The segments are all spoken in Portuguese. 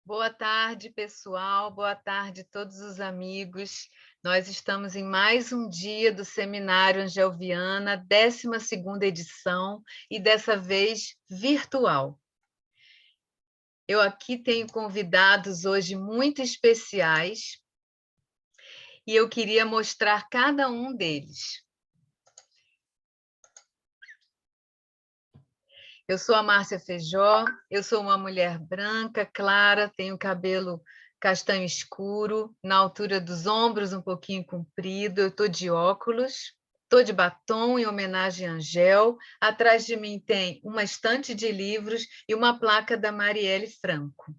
Boa tarde, pessoal. Boa tarde, todos os amigos. Nós estamos em mais um dia do Seminário Angelviana, 12ª edição, e dessa vez virtual. Eu aqui tenho convidados hoje muito especiais e eu queria mostrar cada um deles. Eu sou a Márcia Feijó, eu sou uma mulher branca, clara, tenho cabelo castanho escuro, na altura dos ombros, um pouquinho comprido, eu estou de óculos, estou de batom em homenagem a Angel, atrás de mim tem uma estante de livros e uma placa da Marielle Franco.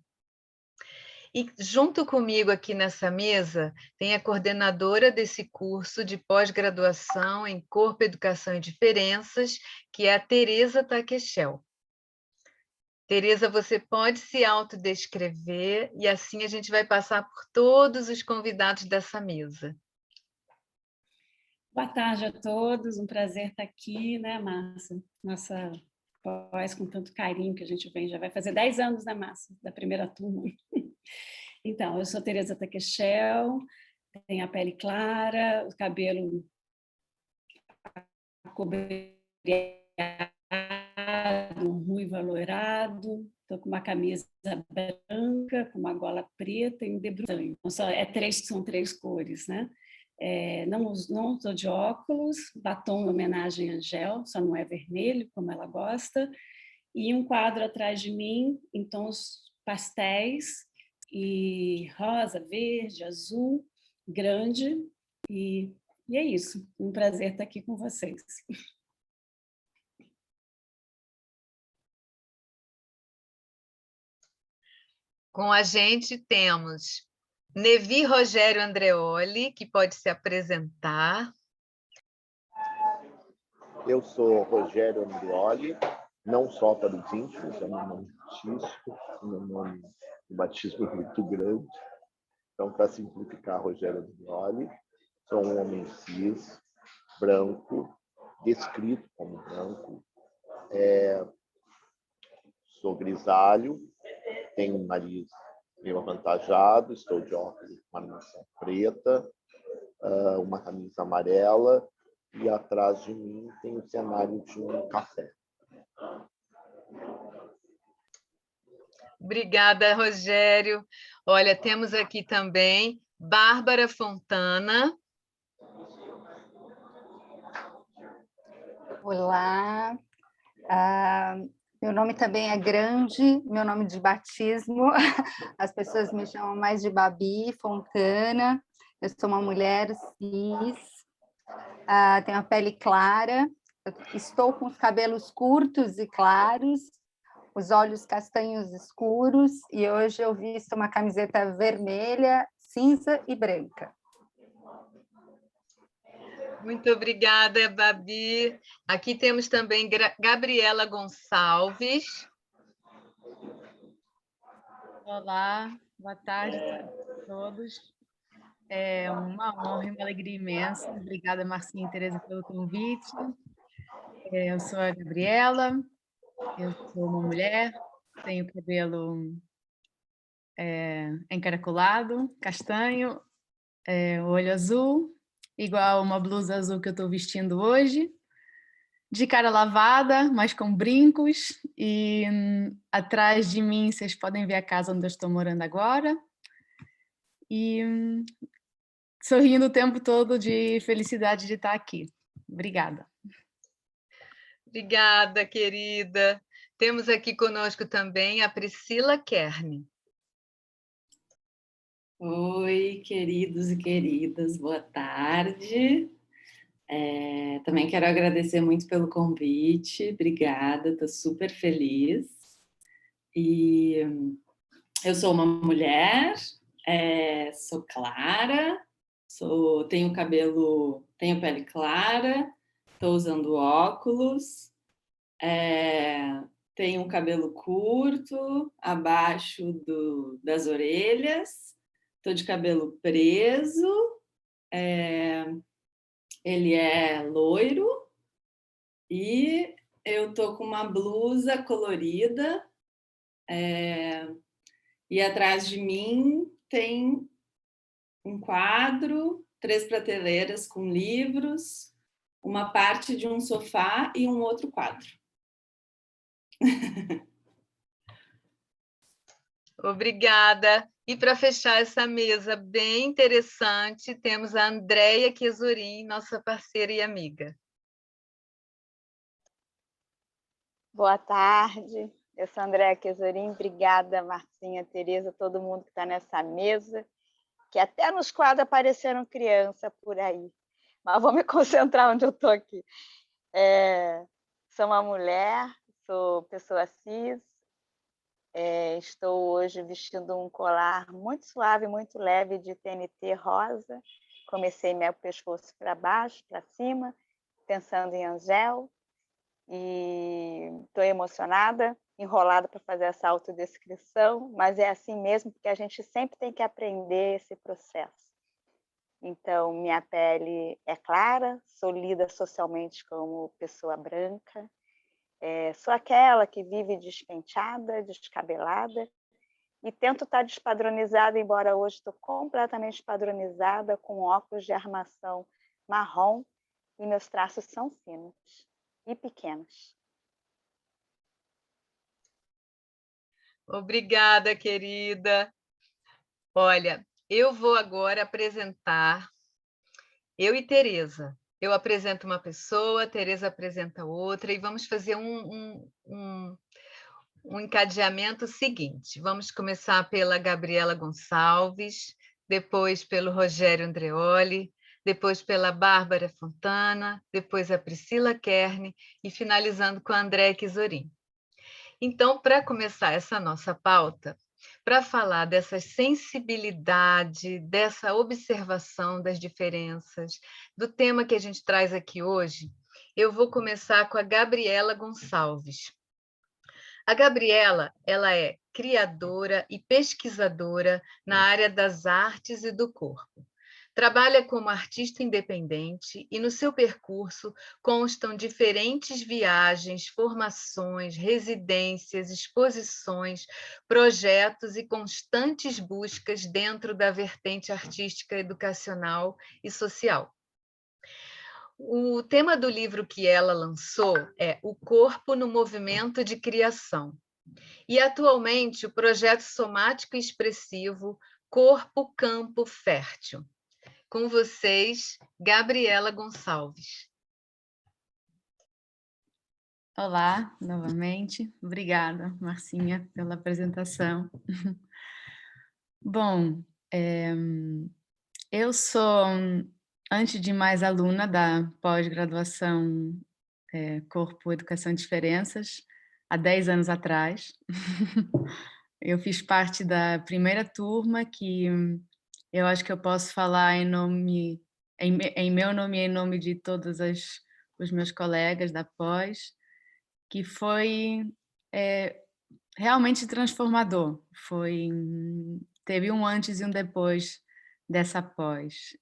E junto comigo aqui nessa mesa tem a coordenadora desse curso de pós-graduação em Corpo, Educação e Diferenças, que é a Tereza Taquechel. Tereza, você pode se autodescrever e assim a gente vai passar por todos os convidados dessa mesa. Boa tarde a todos, um prazer estar aqui, né, Márcia? Nossa pós com tanto carinho que a gente vem, já vai fazer 10 anos, né, Márcia, da primeira turma. Então, eu sou Tereza Taquechel, tenho a pele clara, o cabelo acobreado, ruivo alourado, estou com uma camisa branca, com uma gola preta e um debruçanho. Então, são três cores, né? Não estou de óculos, batom em homenagem a Angel, só não é vermelho, como ela gosta, e um quadro atrás de mim em tons pastéis, e rosa, verde, azul, grande, e é isso. Um prazer estar aqui com vocês. Com a gente temos Nevi Rogério Andreoli, que pode se apresentar. Eu sou Rogério Andreoli, não só para os íntimos, é meu nome artístico, meu nome de batismo é muito grande. Então, para simplificar, Rogério Andreoli, sou um homem cis, branco, descrito como branco, sou grisalho, tenho um nariz meio avantajado, estou de óculos com armação preta, uma camisa amarela, e atrás de mim tem o cenário de um café. Obrigada, Rogério. Olha, temos aqui também Bárbara Fontana. Olá, meu nome também é grande, meu nome de batismo, as pessoas me chamam mais de Babi Fontana, eu sou uma mulher cis, tenho a pele clara, estou com os cabelos curtos e claros, os olhos castanhos escuros, e hoje eu visto uma camiseta vermelha, cinza e branca. Muito obrigada, Babi. Aqui temos também Gabriela Gonçalves. Olá, boa tarde a todos. É uma honra e uma alegria imensa. Obrigada, Marcinha e Tereza, pelo convite. Eu sou a Gabriela, eu sou uma mulher, tenho cabelo encaracolado, castanho, olho azul, igual uma blusa azul que eu estou vestindo hoje, de cara lavada, mas com brincos, e atrás de mim vocês podem ver a casa onde eu estou morando agora, e sorrindo o tempo todo de felicidade de estar aqui. Obrigada. Obrigada, querida. Temos aqui conosco também a Priscila Kern. Oi, queridos e queridas, boa tarde. Também quero agradecer muito pelo convite, obrigada, estou super feliz. E eu sou uma mulher, sou clara, tenho pele clara, estou usando óculos, tenho um cabelo curto, abaixo das orelhas, estou de cabelo preso, ele é loiro e eu tô com uma blusa colorida E atrás de mim tem um quadro, 3 prateleiras com livros, uma parte de um sofá e um outro quadro. Obrigada. E para fechar essa mesa bem interessante, temos a Andréia Chesorin, nossa parceira e amiga. Boa tarde, eu sou a Andréia Chesorin, obrigada Marcinha, Tereza, todo mundo que está nessa mesa, que até nos quadros apareceram criança por aí, mas vou me concentrar onde eu estou aqui. Sou uma mulher, sou pessoa cis, estou hoje vestindo um colar muito suave, muito leve de TNT rosa, comecei meu pescoço para baixo, para cima, pensando em Angel, e estou emocionada, enrolada para fazer essa autodescrição, mas é assim mesmo, porque a gente sempre tem que aprender esse processo. Então, minha pele é clara, sou lida socialmente como pessoa branca, sou aquela que vive despenteada, descabelada, e tento estar despadronizada, embora hoje estou completamente padronizada, com óculos de armação marrom, e meus traços são finos e pequenos. Obrigada, querida. Olha, eu vou agora apresentar eu e Tereza. Eu apresento uma pessoa, Tereza apresenta outra, e vamos fazer um encadeamento seguinte. Vamos começar pela Gabriela Gonçalves, depois pelo Rogério Andreoli, depois pela Bárbara Fontana, depois a Priscila Kern e finalizando com a Andréia Chesorin. Então, para começar essa nossa pauta, para falar dessa sensibilidade, dessa observação das diferenças, do tema que a gente traz aqui hoje, eu vou começar com a Gabriela Gonçalves. A Gabriela, ela é criadora e pesquisadora na área das artes e do corpo. Trabalha como artista independente e no seu percurso constam diferentes viagens, formações, residências, exposições, projetos e constantes buscas dentro da vertente artística, educacional e social. O tema do livro que ela lançou é O Corpo no Movimento de Criação. E, atualmente, o projeto somático e expressivo Corpo Campo Fértil. Com vocês, Gabriela Gonçalves. Olá, novamente. Obrigada, Marcinha, pela apresentação. Bom, eu sou, antes de mais, aluna da pós-graduação Corpo, Educação e Diferenças, há 10 anos atrás. Eu fiz parte da primeira turma que eu acho que eu posso falar em meu nome e em nome de todos os meus colegas da pós, que foi realmente transformador. Teve um antes e um depois dessa pós.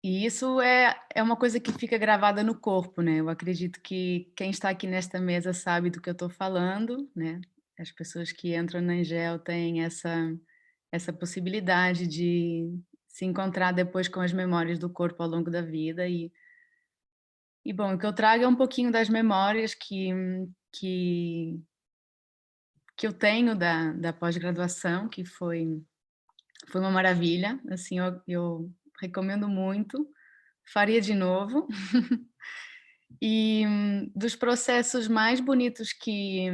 E isso é uma coisa que fica gravada no corpo, né? Eu acredito que quem está aqui nesta mesa sabe do que eu estou falando, né? As pessoas que entram na Angel têm essa possibilidade de se encontrar depois com as memórias do corpo ao longo da vida. E bom, o que eu trago é um pouquinho das memórias que eu tenho da pós-graduação, que foi uma maravilha. Assim, eu recomendo muito, faria de novo. E dos processos mais bonitos que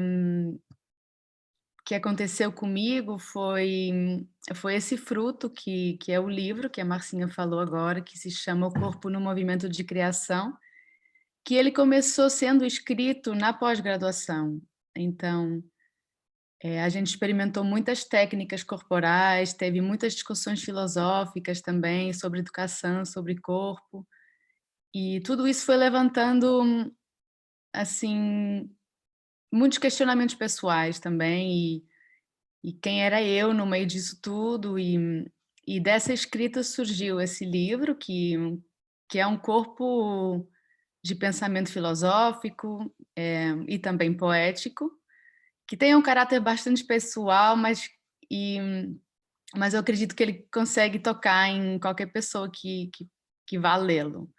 aconteceu comigo foi esse fruto que é o livro que a Marcinha falou agora, que se chama O Corpo no Movimento de Criação, que ele começou sendo escrito na pós-graduação. Então, a gente experimentou muitas técnicas corporais, teve muitas discussões filosóficas também sobre educação, sobre corpo, e tudo isso foi levantando, assim, muitos questionamentos pessoais também, e quem era eu no meio disso tudo, e dessa escrita surgiu esse livro, que é um corpo de pensamento filosófico e também poético, que tem um caráter bastante pessoal, mas eu acredito que ele consegue tocar em qualquer pessoa que vá lê-lo.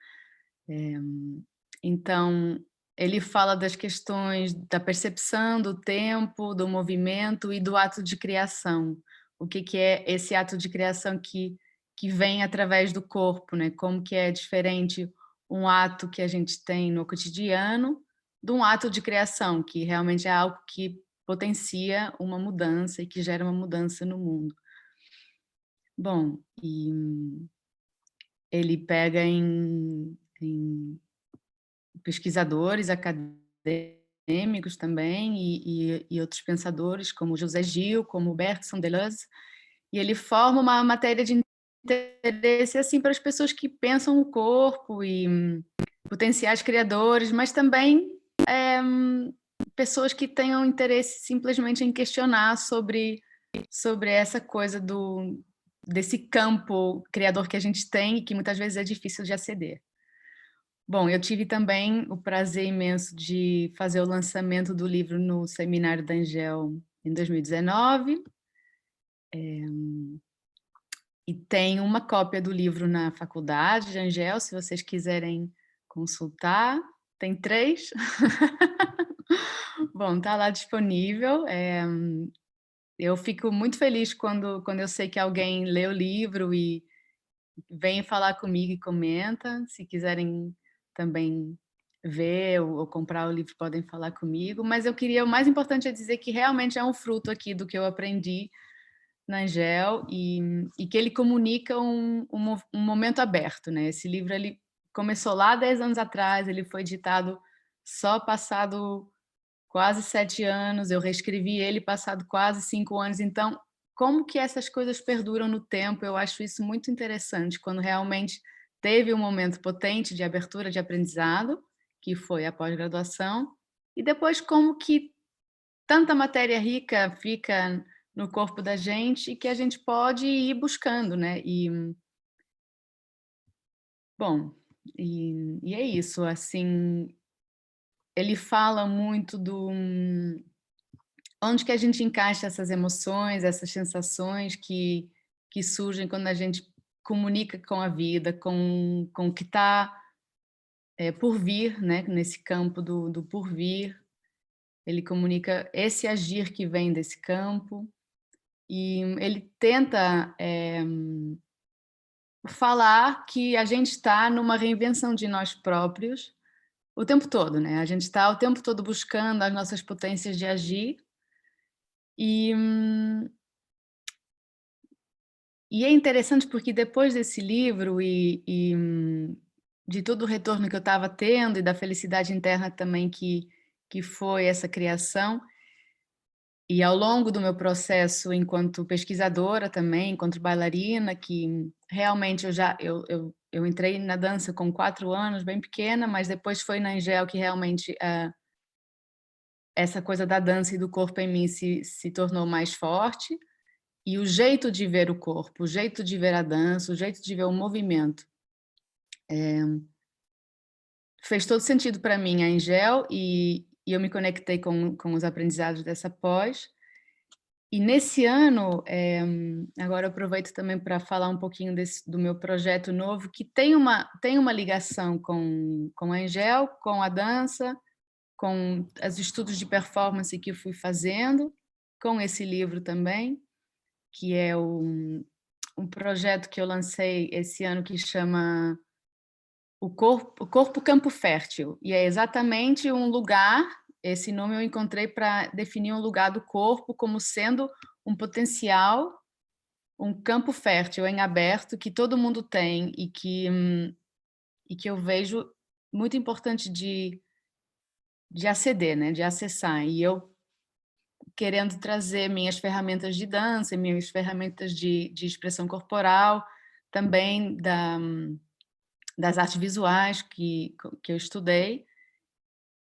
Então, ele fala das questões da percepção, do tempo, do movimento e do ato de criação. O que é esse ato de criação que vem através do corpo, né? Como que é diferente um ato que a gente tem no cotidiano de um ato de criação, que realmente é algo que potencia uma mudança e que gera uma mudança no mundo. Bom, e ele pega em pesquisadores acadêmicos também e outros pensadores, como José Gil, como Bergson Deleuze, e ele forma uma matéria de interesse assim para as pessoas que pensam o corpo e potenciais criadores, mas também pessoas que tenham interesse simplesmente em questionar sobre essa coisa desse campo criador que a gente tem e que muitas vezes é difícil de aceder. Bom, eu tive também o prazer imenso de fazer o lançamento do livro no Seminário da Angel em 2019. E tem uma cópia do livro na faculdade de Angel, se vocês quiserem consultar. Tem 3. Bom, está lá disponível. Eu fico muito feliz quando eu sei que alguém lê o livro e vem falar comigo e comenta. Se quiserem também ver ou comprar o livro, podem falar comigo. Mas o mais importante é dizer que realmente é um fruto aqui do que eu aprendi na Angel e que ele comunica um momento aberto, né? Esse livro ele começou lá 10 anos atrás, ele foi editado só passado quase 7 anos, eu reescrevi ele passado quase 5 anos, então como que essas coisas perduram no tempo? Eu acho isso muito interessante, quando realmente teve um momento potente de abertura de aprendizado, que foi a pós-graduação, e depois como que tanta matéria rica fica no corpo da gente e que a gente pode ir buscando, né? Bom, e é isso, assim, ele fala muito onde que a gente encaixa essas emoções, essas sensações que surgem quando a gente comunica com a vida, com o que está por vir, né? Nesse campo do por vir. Ele comunica esse agir que vem desse campo e ele tenta falar que a gente está numa reinvenção de nós próprios o tempo todo, né? A gente está o tempo todo buscando as nossas potências de agir e é interessante porque depois desse livro e de todo o retorno que eu estava tendo e da felicidade interna também que foi essa criação, e ao longo do meu processo enquanto pesquisadora também, enquanto bailarina, que realmente eu entrei na dança com 4 anos, bem pequena, mas depois foi na Angel que realmente essa coisa da dança e do corpo em mim se tornou mais forte, e o jeito de ver o corpo, o jeito de ver a dança, o jeito de ver o movimento, fez todo sentido para mim a Angel, e eu me conectei com os aprendizados dessa pós. E nesse ano, agora eu aproveito também para falar um pouquinho do meu projeto novo, que tem uma ligação com a Angel, com a dança, com os estudos de performance que eu fui fazendo, com esse livro também, que é um projeto que eu lancei esse ano que chama O Corpo Campo Fértil, e é exatamente um lugar. Esse nome eu encontrei para definir um lugar do corpo como sendo um potencial, um campo fértil em aberto que todo mundo tem e que eu vejo muito importante de aceder, né? De acessar. E eu querendo trazer minhas ferramentas de dança, minhas ferramentas de expressão corporal, também das artes visuais que eu estudei.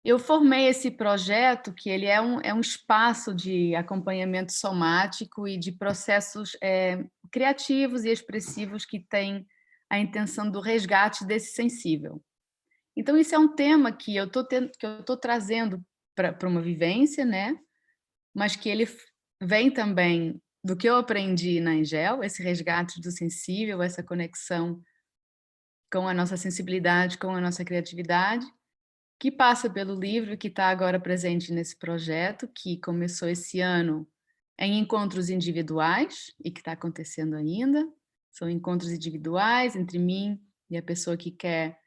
Eu formei esse projeto, que ele é um espaço de acompanhamento somático e de processos criativos e expressivos que tem a intenção do resgate desse sensível. Então, isso é um tema que eu estou trazendo para uma vivência, né? mas que ele vem também do que eu aprendi na Angel, esse resgate do sensível, essa conexão com a nossa sensibilidade, com a nossa criatividade, que passa pelo livro, que está agora presente nesse projeto, que começou esse ano em encontros individuais e que está acontecendo ainda. São encontros individuais entre mim e a pessoa que quer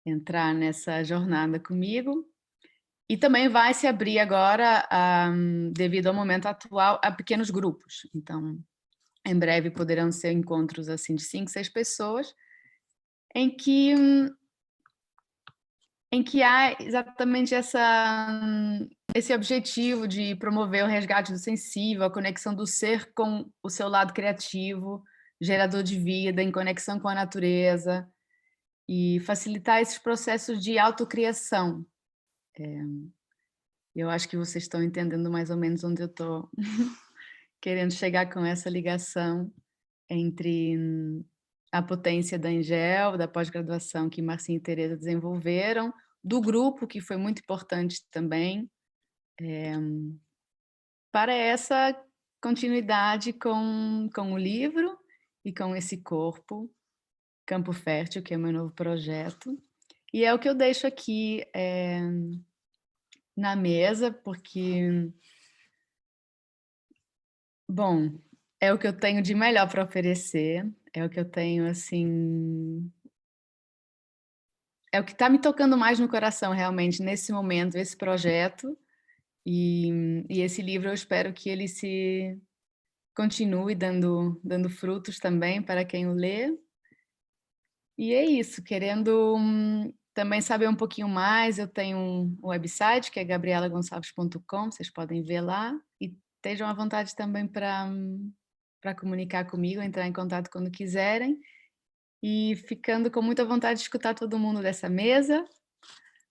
entrar nessa jornada comigo. E também vai se abrir agora, devido ao momento atual, a pequenos grupos. Então, em breve poderão ser encontros assim de 5, 6 pessoas, em que há exatamente esse objetivo de promover o resgate do sensível, a conexão do ser com o seu lado criativo, gerador de vida, em conexão com a natureza, e facilitar esses processos de autocriação. Eu acho que vocês estão entendendo mais ou menos onde eu estou querendo chegar com essa ligação entre a potência da Angel, da pós-graduação que Marcinha e Teresa desenvolveram, do grupo, que foi muito importante também, para essa continuidade com o livro e com esse corpo, Campo Fértil, que é o meu novo projeto. E é o que eu deixo aqui na mesa, porque, bom, é o que eu tenho de melhor para oferecer, é o que eu tenho, assim, é o que está me tocando mais no coração, realmente, nesse momento, esse projeto, e esse livro eu espero que ele se continue dando frutos também para quem o lê. E é isso, querendo também saber um pouquinho mais, eu tenho um website que é gabrielagonçalves.com, vocês podem ver lá, e estejam à vontade também para comunicar comigo, entrar em contato quando quiserem, e ficando com muita vontade de escutar todo mundo dessa mesa.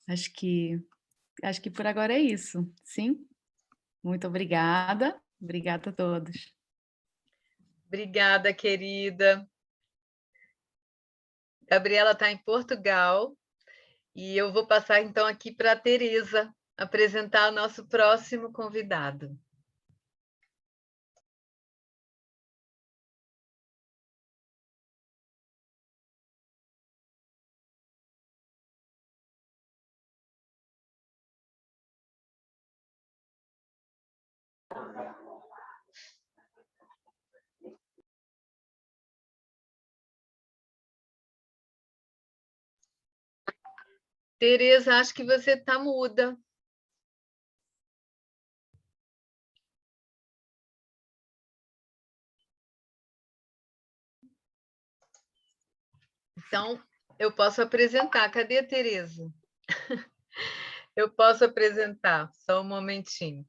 Acho que por agora é isso, sim? Muito obrigada a todos. Obrigada, querida. Gabriela está em Portugal e eu vou passar então aqui para a Teresa apresentar o nosso próximo convidado. Teresa, acho que você está muda. Então, eu posso apresentar. Cadê a Teresa? Eu posso apresentar, só um momentinho.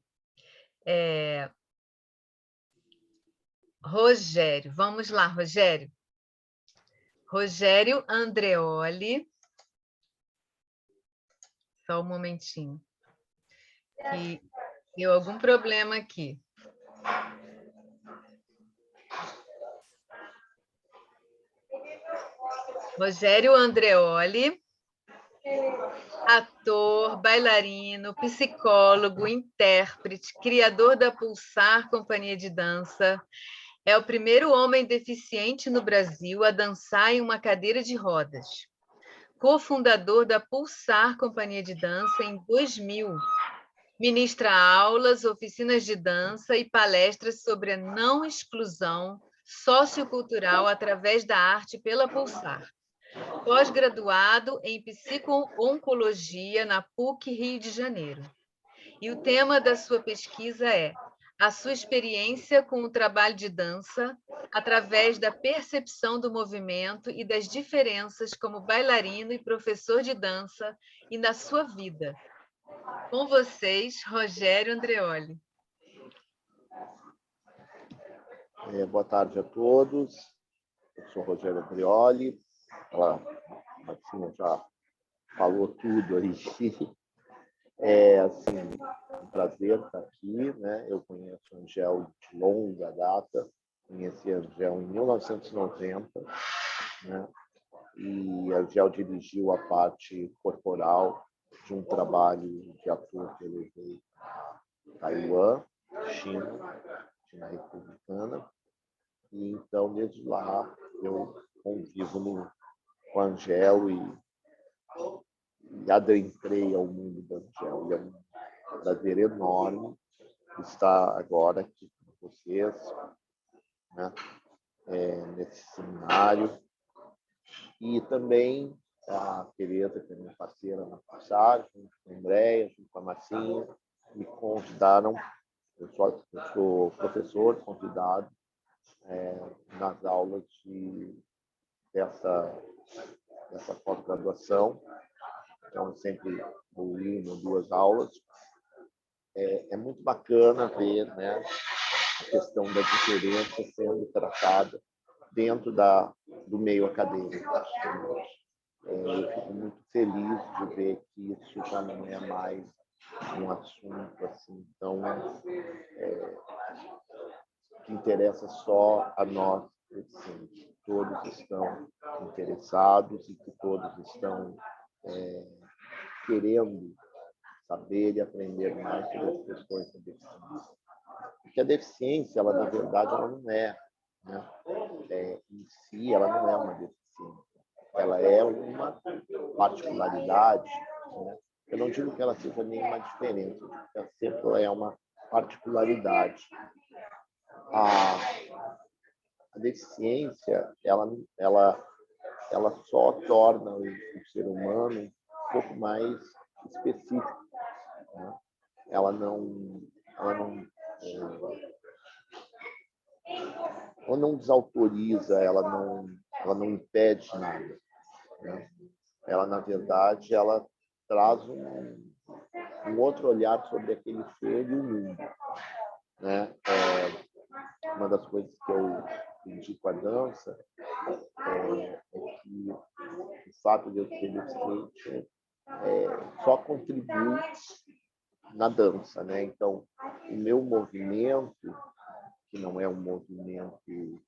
Rogério, vamos lá, Rogério. Rogério Andreoli. Só um momentinho. Que deu algum problema aqui. Rogério Andreoli, ator, bailarino, psicólogo, intérprete, criador da Pulsar Companhia de Dança. É o primeiro homem deficiente no Brasil a dançar em uma cadeira de rodas. Cofundador da Pulsar Companhia de Dança em 2000. Ministra aulas, oficinas de dança e palestras sobre a não exclusão sociocultural através da arte pela Pulsar. Pós-graduado em psico-oncologia na PUC Rio de Janeiro. E o tema da sua pesquisa é a sua experiência com o trabalho de dança através da percepção do movimento e das diferenças como bailarino e professor de dança e na sua vida. Com vocês, Rogério Andreoli. Boa tarde a todos. Eu sou Rogério Andreoli. A Marcinha já falou tudo aí. É assim, um prazer estar aqui, né? Eu conheço a Angel de longa data, conheci a Angel em 1990, né? E a Angel dirigiu a parte corporal de um trabalho de ator que eu levei a Taiwan, China republicana. E então, desde lá, eu convivo com a Angel e adentrei ao mundo da Angel. E é um prazer enorme estar agora aqui com vocês, né? Nesse seminário. E também a Tereza, que é minha parceira na passagem, junto com a Andréia, junto com a Marcinha, me convidaram. Eu sou professor convidado nas aulas dessa pós-graduação. Então, sempre vou ir em 2 aulas. É muito bacana ver, né, a questão da diferença sendo tratada dentro do meio acadêmico. Eu fico muito feliz de ver que isso já não é mais um assunto assim tão que interessa só a nós, assim, que todos estão interessados e que todos estão querendo saber e aprender mais sobre as questões da deficiência. Porque a deficiência, ela na verdade, ela não é, né? Em si, ela não é uma deficiência. Ela é uma particularidade, né? Eu não digo que ela seja nenhuma diferença, ela sempre é uma particularidade. A deficiência, ela só torna o ser humano um pouco mais específico, né? Ela não desautoriza, ela não impede nada, né? Ela, na verdade, ela traz um outro olhar sobre aquele ser e o mundo, né? Uma das coisas que eu aprendi com a dança é que o fato de eu ser deficiente só contribui na dança, né? Então, o meu movimento, que não é um movimento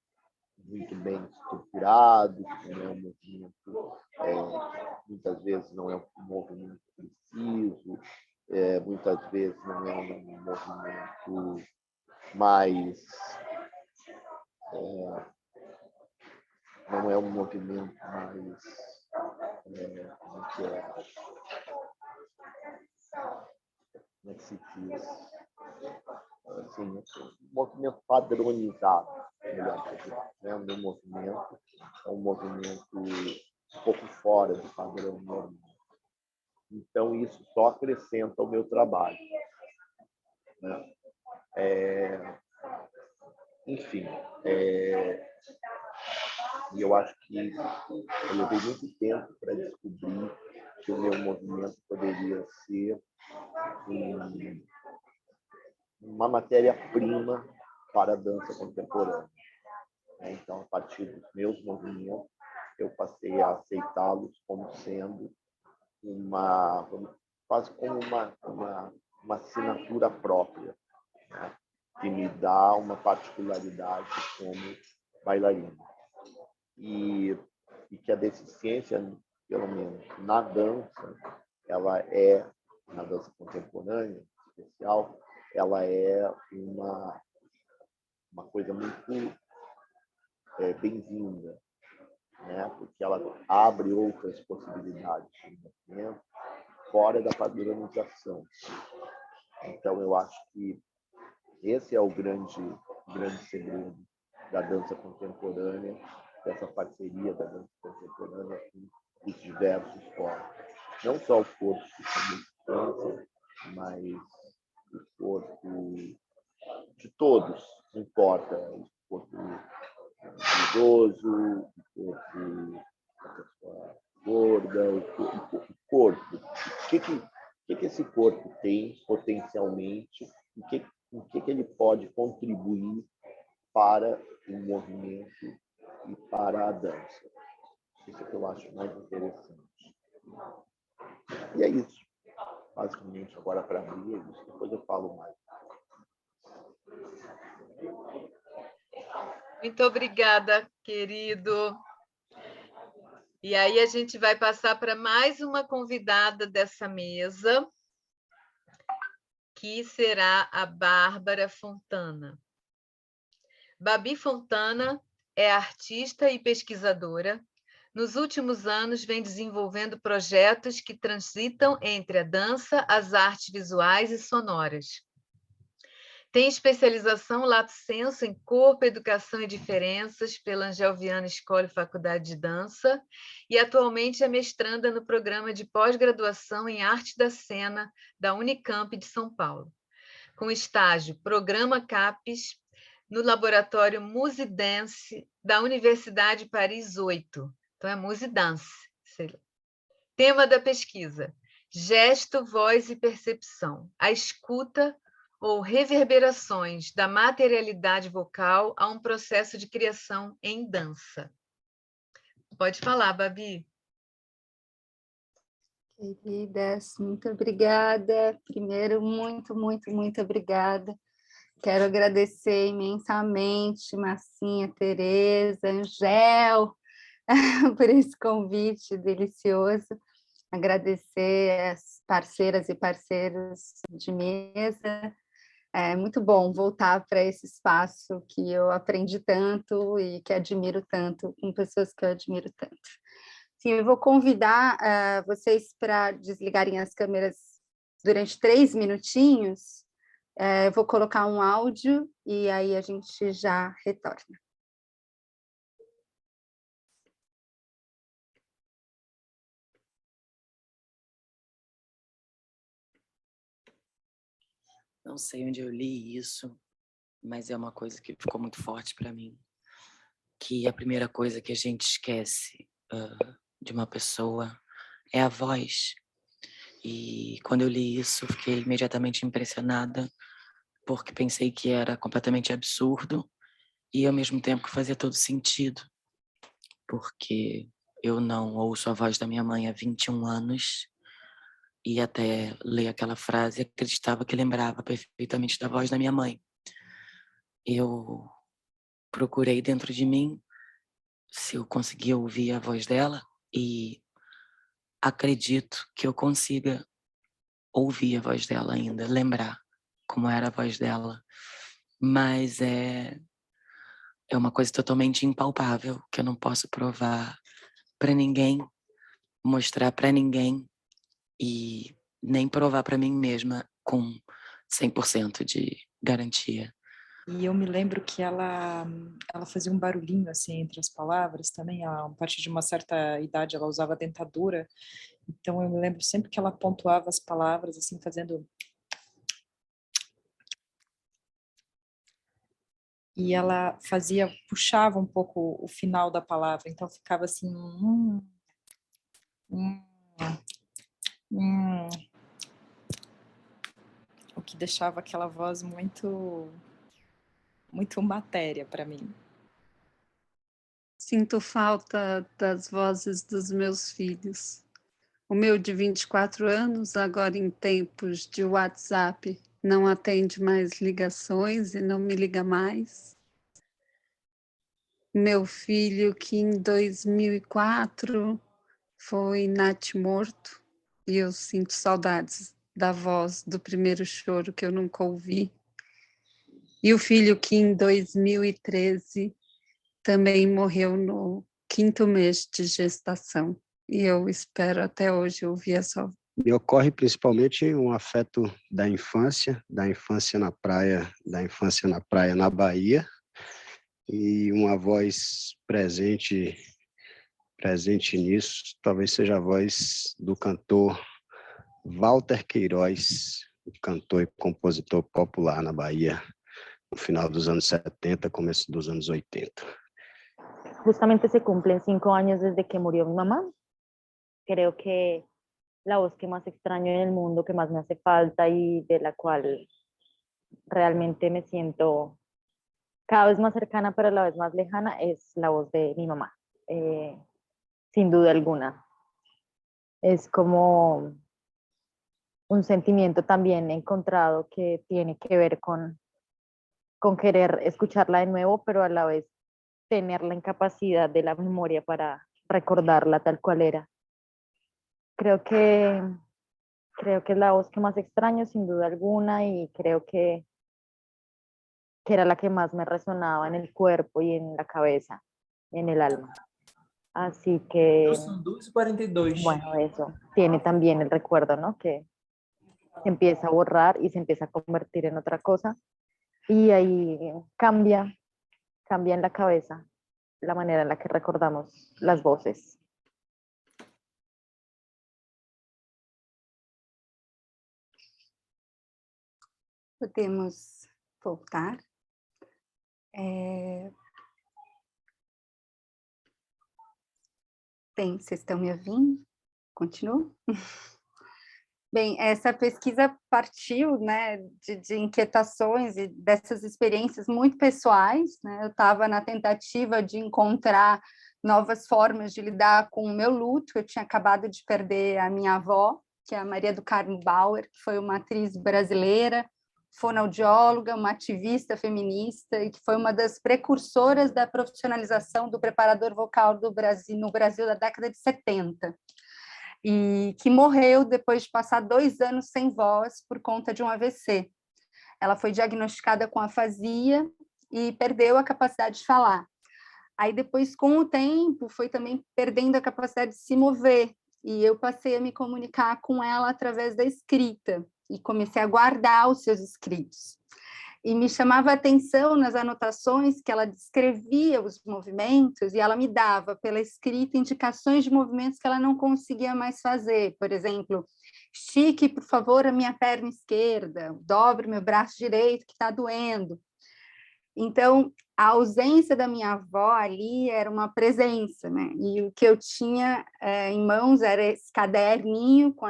muito bem estruturado, que não é um movimento, muitas vezes não é um movimento preciso, muitas vezes não é um movimento mais... não é um movimento mais... como é que se diz? Assim, um movimento padronizado, melhor dizer, né? O meu movimento é um movimento um pouco fora do padrão normal. Então, isso só acrescenta ao meu trabalho, né? Enfim, e eu acho que eu levei muito tempo para descobrir que o meu movimento poderia ser uma matéria-prima para a dança contemporânea. Então, a partir dos meus movimentos, eu passei a aceitá-los como sendo quase como uma assinatura própria, né? Que me dá uma particularidade como bailarina. E que a deficiência, pelo menos na dança, ela é, na dança contemporânea, em especial, ela é uma coisa muito bem-vinda, né? Porque ela abre outras possibilidades de movimento fora da padronização. Então, eu acho que esse é o grande segredo da dança contemporânea, dessa parceria da dança contemporânea com os diversos corpos. Não só o corpo que dança, mas o corpo de todos, não importa, o corpo do idoso, o corpo da pessoa gorda, o corpo. O que esse corpo tem potencialmente? O que ele pode contribuir para o movimento e para a dança? Isso é que eu acho mais interessante. E é isso. Basicamente, agora para abrir, é isso. Depois eu falo mais. Muito obrigada, querido. E aí a gente vai passar para mais uma convidada dessa mesa, que será a Bárbara Fontana. Babi Fontana é artista e pesquisadora. Nos últimos anos, vem desenvolvendo projetos que transitam entre a dança, as artes visuais e sonoras. Tem especialização lato sensu em corpo, educação e diferenças pela Angel Viana Escola e Faculdade de Dança e atualmente é mestranda no programa de pós-graduação em Arte da Cena da Unicamp de São Paulo, com estágio Programa CAPES no Laboratório Musidance da Universidade Paris 8. Então, é Musidance. Tema da pesquisa: gesto, voz e percepção. A escuta ou reverberações da materialidade vocal a um processo de criação em dança. Pode falar, Babi. Queridas, muito obrigada. Primeiro, muito obrigada. Quero agradecer imensamente Marcinha, Tereza, Angel, por esse convite delicioso. Agradecer as parceiras e parceiros de mesa. É muito bom voltar para esse espaço que eu aprendi tanto e que admiro tanto, com pessoas que eu admiro tanto. Sim, eu vou convidar vocês para desligarem as câmeras durante 3 minutinhos. Eu vou colocar um áudio e aí a gente já retorna. Não sei onde eu li isso, mas é uma coisa que ficou muito forte para mim. Que a primeira coisa que a gente esquece de uma pessoa é a voz. E quando eu li isso, fiquei imediatamente impressionada, porque pensei que era completamente absurdo e ao mesmo tempo que fazia todo sentido, porque eu não ouço a voz da minha mãe há 21 anos e até ler aquela frase acreditava que lembrava perfeitamente da voz da minha mãe. Eu procurei dentro de mim se eu conseguia ouvir a voz dela e acredito que eu consiga ouvir a voz dela ainda, lembrar como era a voz dela, mas é uma coisa totalmente impalpável que eu não posso provar para ninguém, mostrar para ninguém e nem provar para mim mesma com 100% de garantia. E eu me lembro que ela fazia um barulhinho assim entre as palavras também, a partir de uma certa idade ela usava dentadura, então eu me lembro sempre que ela pontuava as palavras assim, fazendo... E ela puxava um pouco o final da palavra, então ficava assim... O que deixava aquela voz muito matéria para mim. Sinto falta das vozes dos meus filhos. O meu de 24 anos, agora em tempos de WhatsApp, não atende mais ligações e não me liga mais. Meu filho, que em 2004 foi natimorto, e eu sinto saudades da voz do primeiro choro que eu nunca ouvi. E o filho que em 2013 também morreu no 5º mês de gestação. E eu espero até hoje ouvir essa voz. Me ocorre principalmente um afeto da infância na praia, na Bahia, e uma voz presente nisso, talvez seja a voz do cantor Walter Queiroz, cantor e compositor popular na Bahia, no final dos anos 70, começo dos anos 80. Justamente se cumplen 5 años desde que murió mi mamá. Creo que la voz que más extraño en el mundo, que más me hace falta y de la cual realmente me siento cada vez más cercana, pero a la vez más lejana, es la voz de mi mamá, sin duda alguna. Es como un sentimiento también encontrado que tiene que ver con querer escucharla de nuevo, pero a la vez tener la incapacidad de la memoria para recordarla tal cual era. Creo que creo que es la voz que más extraño sin duda alguna y creo que era la que más me resonaba en el cuerpo y en la cabeza, en el alma. Así que, São 2h42. bueno, eso tiene también el recuerdo, ¿no? Que se empieza a borrar y se empieza a convertir en otra cosa y ahí cambia en la cabeza la manera en la que recordamos las voces. Podemos voltar. Bem, vocês estão me ouvindo? Continuo? Bem, essa pesquisa partiu, né, de inquietações e dessas experiências muito pessoais, né? Eu estava na tentativa de encontrar novas formas de lidar com o meu luto. Eu tinha acabado de perder a minha avó, que é a Maria do Carmo Bauer, que foi uma atriz brasileira, fonoaudióloga, uma ativista feminista e que foi uma das precursoras da profissionalização do preparador vocal do Brasil, no Brasil da década de 70. E que morreu depois de passar 2 anos sem voz por conta de um AVC. Ela foi diagnosticada com afasia e perdeu a capacidade de falar. Aí depois, com o tempo, foi também perdendo a capacidade de se mover, e eu passei a me comunicar com ela através da escrita, e comecei a guardar os seus escritos. E me chamava a atenção nas anotações que ela descrevia os movimentos e ela me dava, pela escrita, indicações de movimentos que ela não conseguia mais fazer. Por exemplo, estique, por favor, a minha perna esquerda, dobre meu braço direito que está doendo. Então, a ausência da minha avó ali era uma presença, né? E o que eu tinha em mãos era esse caderninho com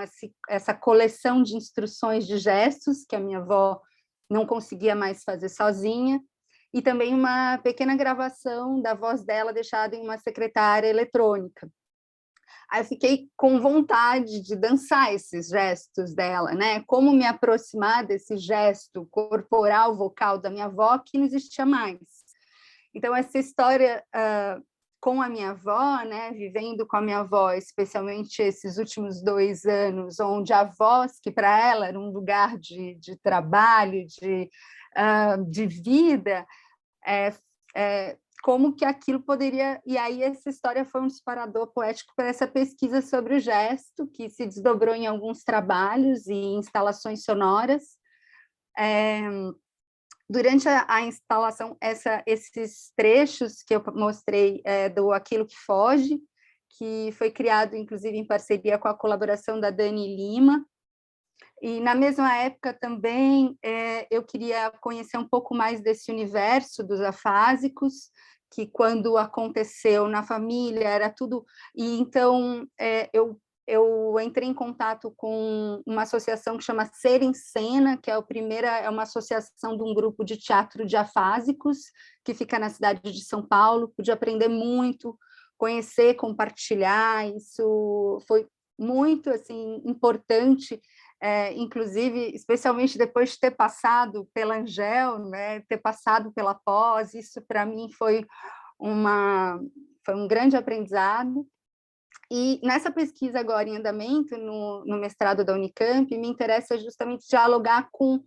essa coleção de instruções de gestos que a minha avó não conseguia mais fazer sozinha, e também uma pequena gravação da voz dela deixada em uma secretária eletrônica. Aí eu fiquei com vontade de dançar esses gestos dela, né? Como me aproximar desse gesto corporal, vocal da minha avó, que não existia mais. Então, essa história com a minha avó, né? Vivendo com a minha avó, especialmente esses últimos 2 anos, onde a voz, que para ela era um lugar de trabalho, de vida, como que aquilo poderia... E aí essa história foi um disparador poético para essa pesquisa sobre o gesto, que se desdobrou em alguns trabalhos e instalações sonoras. Durante a instalação, esses trechos que eu mostrei do Aquilo que Foge, que foi criado, inclusive, em parceria com a colaboração da Dani Lima. E, na mesma época, também, eu queria conhecer um pouco mais desse universo dos afásicos, que, quando aconteceu na família, era tudo... E, então, eu entrei em contato com uma associação que chama Ser em Cena, que é uma associação de um grupo de teatro de afásicos, que fica na cidade de São Paulo. Pude aprender muito, conhecer, compartilhar. Isso foi muito assim, importante, inclusive, especialmente depois de ter passado pela Angel, né, ter passado pela pós. Isso, para mim, foi um grande aprendizado. E nessa pesquisa agora em andamento, no mestrado da Unicamp, me interessa justamente dialogar com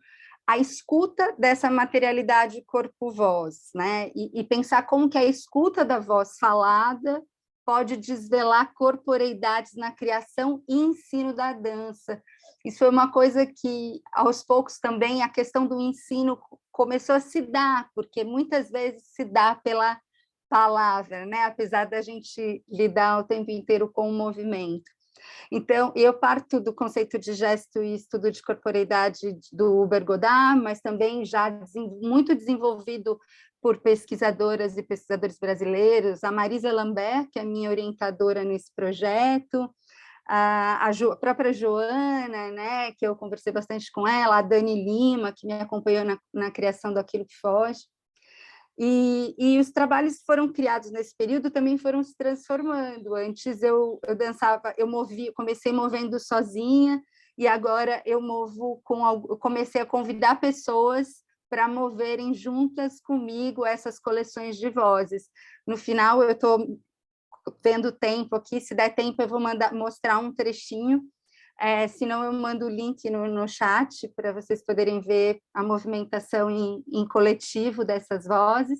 a escuta dessa materialidade corpo-voz, né? E pensar como que a escuta da voz falada pode desvelar corporeidades na criação e ensino da dança. Isso foi uma coisa que, aos poucos também, a questão do ensino começou a se dar, porque muitas vezes se dá pela palavra, né? Apesar da gente lidar o tempo inteiro com o movimento. Então, eu parto do conceito de gesto e estudo de corporeidade do Hubert Godard, mas também já muito desenvolvido por pesquisadoras e pesquisadores brasileiros, a Marisa Lambert, que é minha orientadora nesse projeto, a própria Joana, né, que eu conversei bastante com ela, a Dani Lima, que me acompanhou na criação do Aquilo que Foge. E os trabalhos que foram criados nesse período também foram se transformando. Antes eu dançava, comecei movendo sozinha, e agora eu comecei a convidar pessoas para moverem juntas comigo essas coleções de vozes. No final, eu estou vendo tempo aqui, se der tempo eu vou mostrar um trechinho senão eu mando o link no chat para vocês poderem ver a movimentação em coletivo dessas vozes.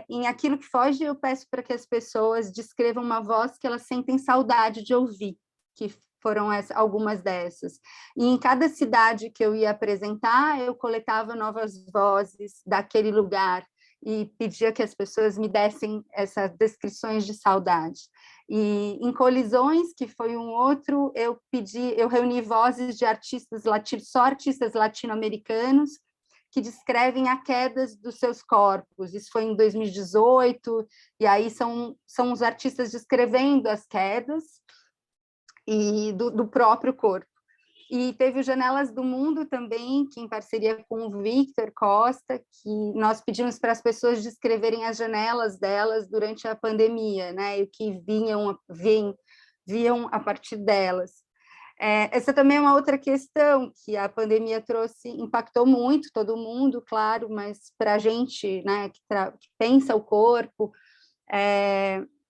Em Aquilo que Foge, eu peço para que as pessoas descrevam uma voz que elas sentem saudade de ouvir, que foram algumas dessas. E em cada cidade que eu ia apresentar, eu coletava novas vozes daquele lugar e pedia que as pessoas me dessem essas descrições de saudade. E em Colisões, que foi um outro, eu reuni vozes de artistas só artistas latino-americanos que descrevem a queda dos seus corpos. Isso foi em 2018, e aí são os artistas descrevendo as quedas e do próprio corpo. E teve o Janelas do Mundo também, que em parceria com o Victor Costa, que nós pedimos para as pessoas descreverem as janelas delas durante a pandemia, né, e o que viam a partir delas. Essa também é uma outra questão que a pandemia impactou muito todo mundo, claro, mas para a gente, né, que pensa o corpo,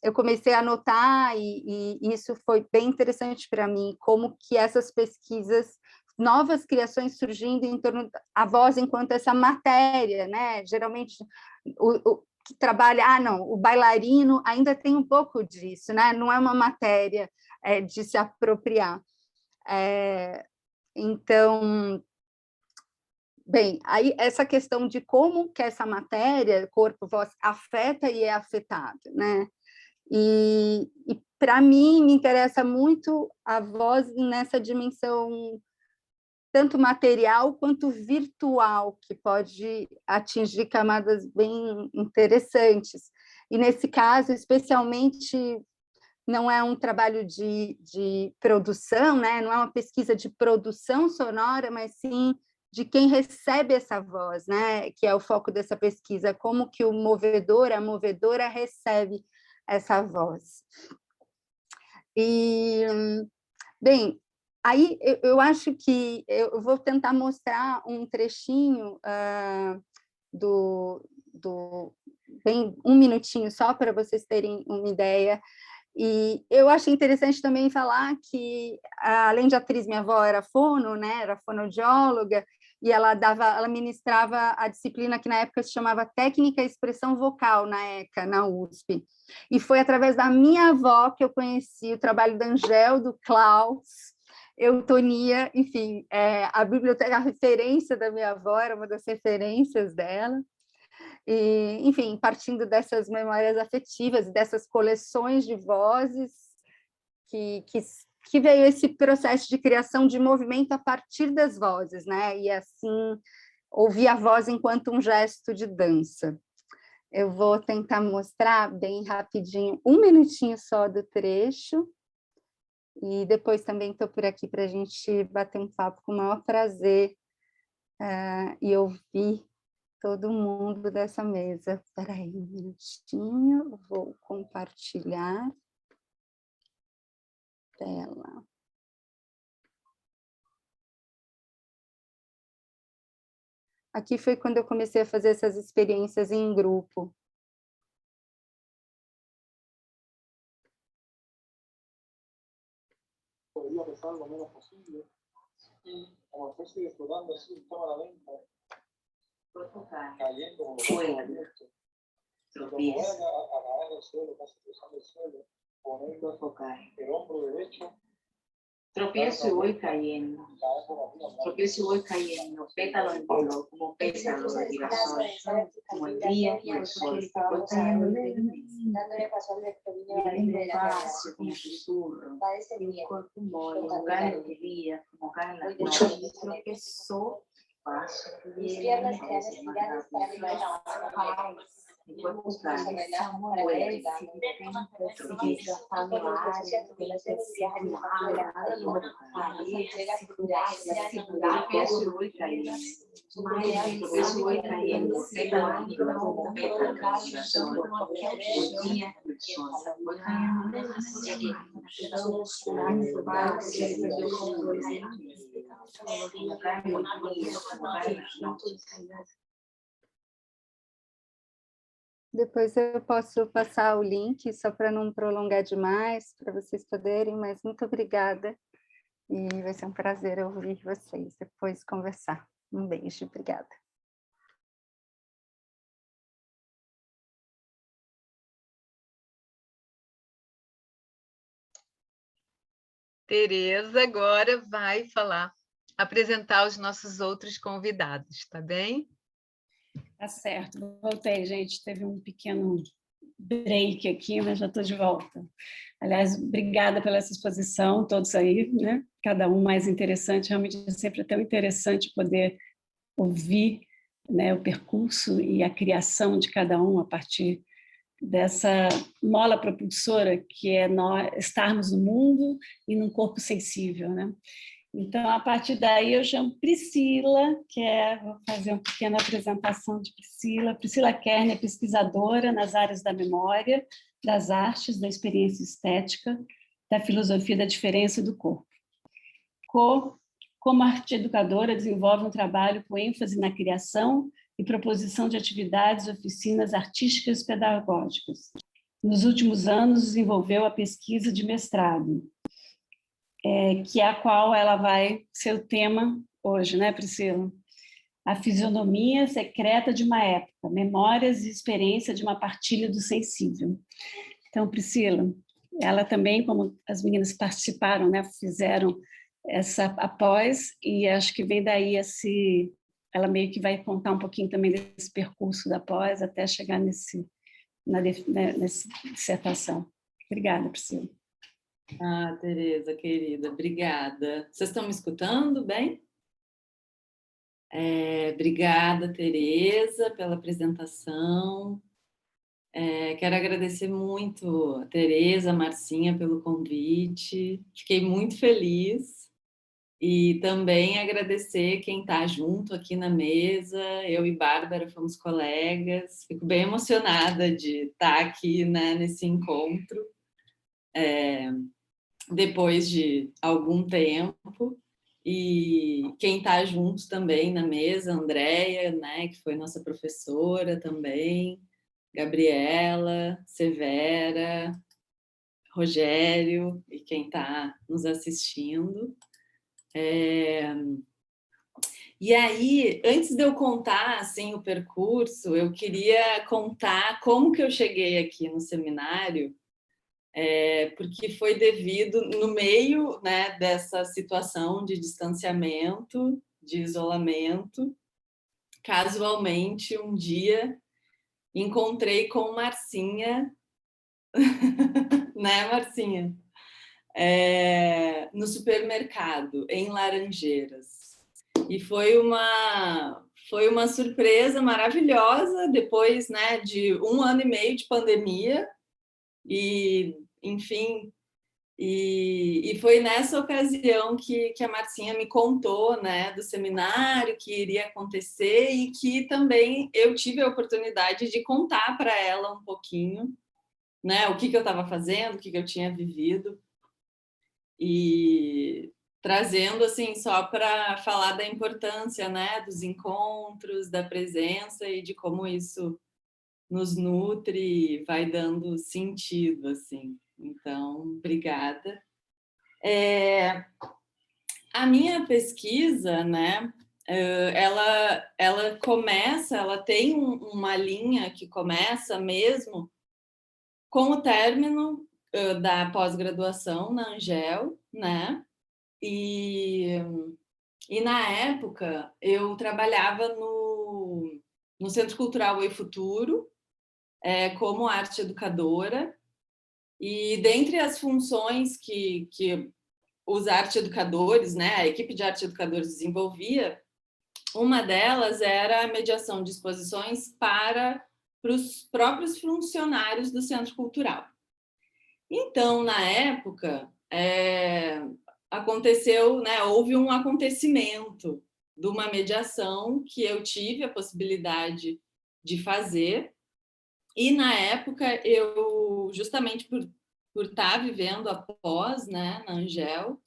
eu comecei a notar, e isso foi bem interessante para mim, como que essas pesquisas, novas criações surgindo em torno da voz enquanto essa matéria, né? Geralmente, o que trabalha, o bailarino ainda tem um pouco disso, né? Não é uma matéria de se apropriar. Então, bem, aí essa questão de como que essa matéria, corpo, voz, afeta e é afetada, né? E para mim, me interessa muito a voz nessa dimensão tanto material quanto virtual, que pode atingir camadas bem interessantes. E, nesse caso, especialmente, não é um trabalho de produção, né? Não é uma pesquisa de produção sonora, mas sim de quem recebe essa voz, né? Que é o foco dessa pesquisa, como que o movedor, a movedora recebe essa voz. E, bem, aí eu acho que eu vou tentar mostrar um trechinho bem, um minutinho só para vocês terem uma ideia. E eu achei interessante também falar que, além de atriz, minha avó era fono, né? Era fonoaudióloga, e ela ministrava a disciplina que na época se chamava Técnica e Expressão Vocal, na ECA, na USP. E foi através da minha avó que eu conheci o trabalho da Angel, do Klaus, Eutonia, enfim, a biblioteca, a referência da minha avó era uma das referências dela. E, enfim, partindo dessas memórias afetivas, dessas coleções de vozes, que veio esse processo de criação de movimento a partir das vozes, né? E assim, ouvir a voz enquanto um gesto de dança. Eu vou tentar mostrar bem rapidinho, um minutinho só do trecho, e depois também estou por aqui para a gente bater um papo com o maior prazer e ouvir todo mundo dessa mesa. Espera aí um minutinho, vou compartilhar tela. Aqui foi quando eu comecei a fazer essas experiências em grupo. Podría pesar lo menos posible y como especie de flotando así en cámara lenta, cayendo como fuego abierto. Tropieza. A caer del suelo, casi cruzando el suelo, poniendo el hombro derecho. Tropiezo y voy cayendo. Tropiezo y voy cayendo. Pétalo en color, como pétalo de girasol, como el día y el sol. Voy cayendo dándole paso al espacio, como susurro. Y un cuerpo mole, como caen los días, como caen las noches. Yo creo que eso paso. Mis piernas quedan estiradas para que me mi cuerpo cae, Depois eu posso passar o link, só para não prolongar demais, para vocês poderem, mas muito obrigada E vai ser um prazer ouvir vocês depois conversar. Um beijo, obrigada. Tereza agora vai falar, apresentar os nossos outros convidados, tá bem? Tá certo, voltei, gente. Teve um pequeno break aqui, mas já estou de volta. Aliás, obrigada pela essa exposição, todos aí, né? Cada um mais interessante. Realmente é sempre tão interessante poder ouvir, né, o percurso e a criação de cada um a partir dessa mola propulsora que é nós estarmos no mundo e num corpo sensível, né? Então, a partir daí, eu chamo Priscila, vou fazer uma pequena apresentação de Priscila. Priscila Kern é pesquisadora nas áreas da memória, das artes, da experiência estética, da filosofia da diferença e do corpo. Como arte educadora, desenvolve um trabalho com ênfase na criação e proposição de atividades, oficinas artísticas e pedagógicas. Nos últimos anos, desenvolveu a pesquisa de mestrado, que é a qual ela vai ser o tema hoje, né, Priscila? A fisionomia secreta de uma época, memórias e experiência de uma partilha do sensível. Então, Priscila, ela também, como as meninas participaram, né, fizeram essa após, e acho que vem daí ela meio que vai contar um pouquinho também desse percurso da pós até chegar nessa dissertação. Obrigada, Priscila. Ah, Tereza, querida, obrigada. Vocês estão me escutando bem? Obrigada, Tereza, pela apresentação. Quero agradecer muito a Tereza, a Marcinha, pelo convite. Fiquei muito feliz. E também agradecer quem está junto aqui na mesa. Eu e Bárbara fomos colegas. Fico bem emocionada de estar aqui, né, nesse encontro. Depois de algum tempo, e quem está junto também na mesa, Andréia, né, que foi nossa professora também, Gabriela, Severa, Rogério, e quem está nos assistindo. E aí, antes de eu contar assim, o percurso, eu queria contar como que eu cheguei aqui no seminário, porque foi devido, no meio, né, dessa situação de distanciamento, de isolamento, casualmente, um dia, encontrei com Marcinha, né, Marcinha? No supermercado, em Laranjeiras. E foi uma surpresa maravilhosa, depois, né, de 1 ano e meio de pandemia, e enfim, e foi nessa ocasião que a Marcinha me contou, né, do seminário que iria acontecer, e que também eu tive a oportunidade de contar para ela um pouquinho, né, o que eu estava fazendo, o que eu tinha vivido, e trazendo assim só para falar da importância, né, dos encontros, da presença e de como isso nos nutre, vai dando sentido, assim. Então, obrigada. A minha pesquisa, né, ela começa, ela tem uma linha que começa mesmo com o término da pós-graduação na Angel, né, e na época eu trabalhava no Centro Cultural Oi Futuro, como arte educadora, e dentre as funções que os arte educadores, né, a equipe de arte educadores desenvolvia, uma delas era a mediação de exposições para os próprios funcionários do Centro Cultural. Então, na época, aconteceu, né, houve um acontecimento de uma mediação que eu tive a possibilidade de fazer. E, na época, eu, justamente por estar vivendo a pós, né, na Angel,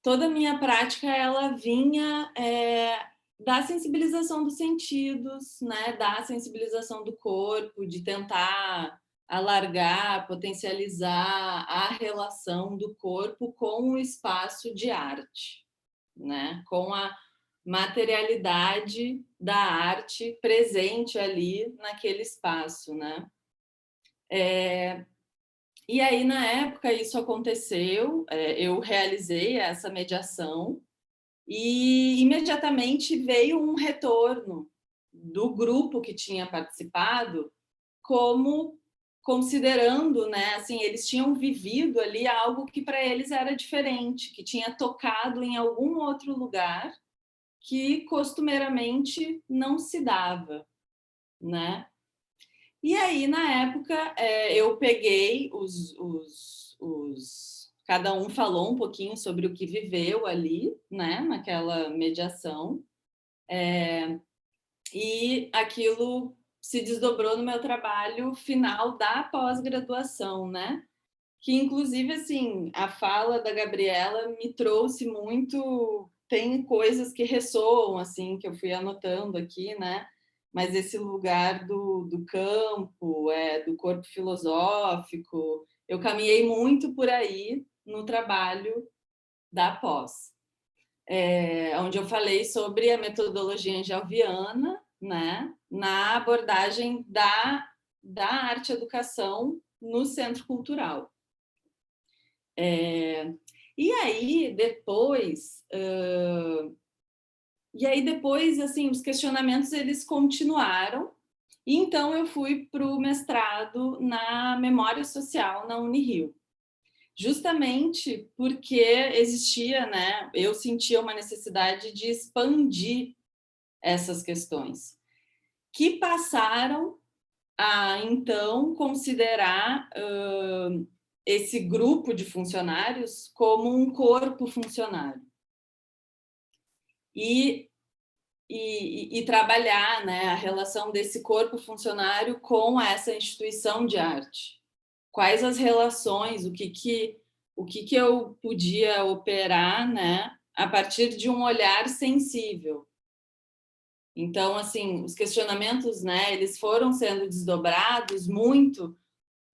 toda a minha prática ela vinha da sensibilização dos sentidos, né, da sensibilização do corpo, de tentar alargar, potencializar a relação do corpo com o espaço de arte, né? Com a materialidade da arte presente ali naquele espaço, né? E aí, na época, isso aconteceu, eu realizei essa mediação e imediatamente veio um retorno do grupo que tinha participado, como considerando, né, assim, eles tinham vivido ali algo que para eles era diferente, que tinha tocado em algum outro lugar que costumeiramente não se dava, né? E aí, na época, eu peguei cada um falou um pouquinho sobre o que viveu ali, né, naquela mediação, e aquilo se desdobrou no meu trabalho final da pós-graduação, né? Que, inclusive, assim, a fala da Gabriela me trouxe muito... Tem coisas que ressoam, assim, que eu fui anotando aqui, né? Mas esse lugar do campo, do corpo filosófico, eu caminhei muito por aí no trabalho da pós, onde eu falei sobre a metodologia angelviana, né, na abordagem da arte-educação no centro cultural. E aí depois, assim, os questionamentos eles continuaram, e então eu fui para o mestrado na Memória Social na Unirio. Justamente porque existia, né, eu sentia uma necessidade de expandir essas questões, que passaram a, então, considerar esse grupo de funcionários como um corpo funcionário. E trabalhar, né, a relação desse corpo funcionário com essa instituição de arte. Quais as relações, o que eu podia operar, né, a partir de um olhar sensível. Então, assim, os questionamentos, né, eles foram sendo desdobrados muito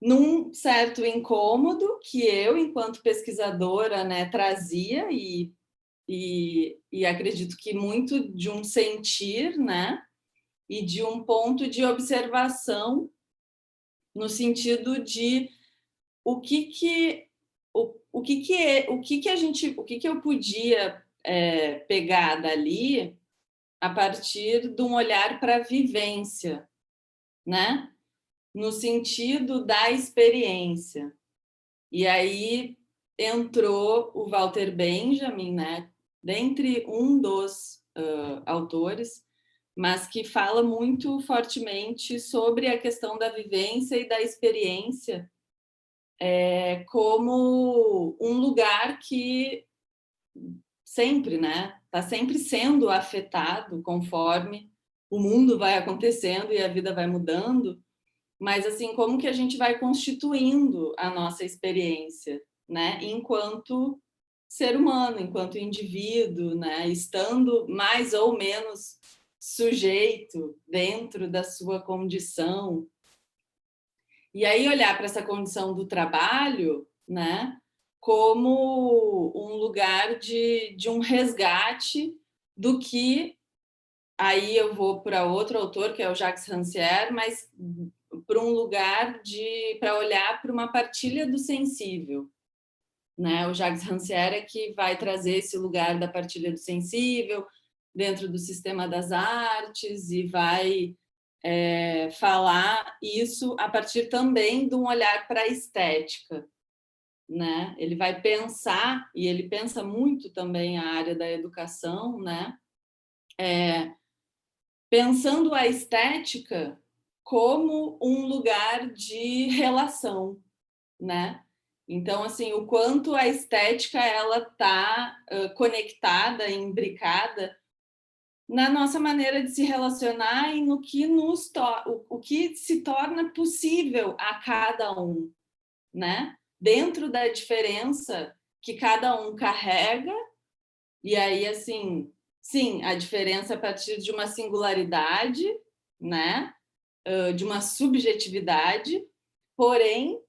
num certo incômodo que eu, enquanto pesquisadora, né, trazia e acredito que muito de um sentir, né, e de um ponto de observação no sentido de o que eu podia pegar dali a partir de um olhar para a vivência, né? No sentido da experiência. E aí entrou o Walter Benjamin, né? Dentre um dos autores, mas que fala muito fortemente sobre a questão da vivência e da experiência como um lugar que sempre, né, está sempre sendo afetado conforme o mundo vai acontecendo e a vida vai mudando, mas assim, como que a gente vai constituindo a nossa experiência, né, enquanto ser humano, enquanto indivíduo, né, estando mais ou menos sujeito dentro da sua condição. E aí olhar para essa condição do trabalho, né, como um lugar de um resgate do que, aí eu vou para outro autor, que é o Jacques Rancière, mas para um lugar para olhar para uma partilha do sensível. Né? O Jacques Rancière é que vai trazer esse lugar da partilha do sensível dentro do sistema das artes e vai falar isso a partir também de um olhar para a estética. Né? Ele vai pensar, e ele pensa muito também a área da educação, né? Pensando a estética como um lugar de relação, né? Então, assim, o quanto a estética ela está conectada, imbricada na nossa maneira de se relacionar e no que o que se torna possível a cada um, né? Dentro da diferença que cada um carrega, e aí, assim, sim, a diferença a partir de uma singularidade, né? De uma subjetividade, porém,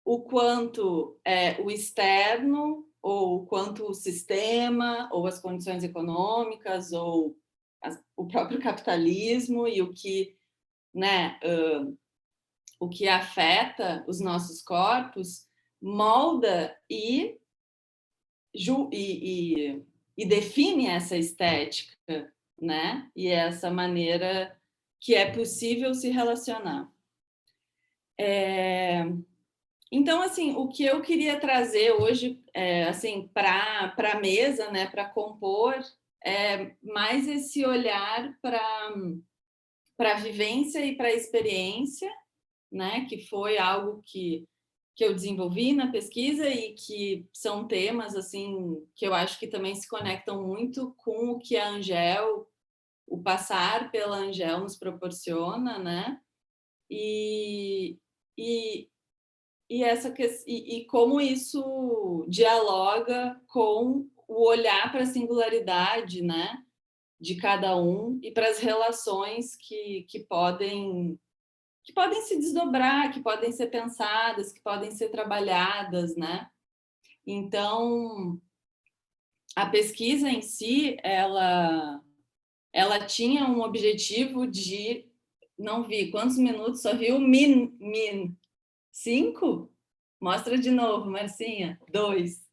o quanto o externo, ou o quanto o sistema, ou as condições econômicas, ou o próprio capitalismo e o que, né, o que afeta os nossos corpos, molda e define essa estética, né? E essa maneira que é possível se relacionar. Então, assim, o que eu queria trazer hoje, assim, para a mesa, né, para compor, é mais esse olhar para a vivência e para a experiência, né, que foi algo que eu desenvolvi na pesquisa e que são temas, assim, que eu acho que também se conectam muito com o que a Angel, o passar pela Angel nos proporciona, né? E como isso dialoga com o olhar para a singularidade, né, de cada um e para as relações que podem se desdobrar, que podem ser pensadas, que podem ser trabalhadas, né? Então, a pesquisa em si, ela tinha um objetivo de, não vi quantos minutos, só vi o min. 5? Mostra de novo, Marcinha. 2.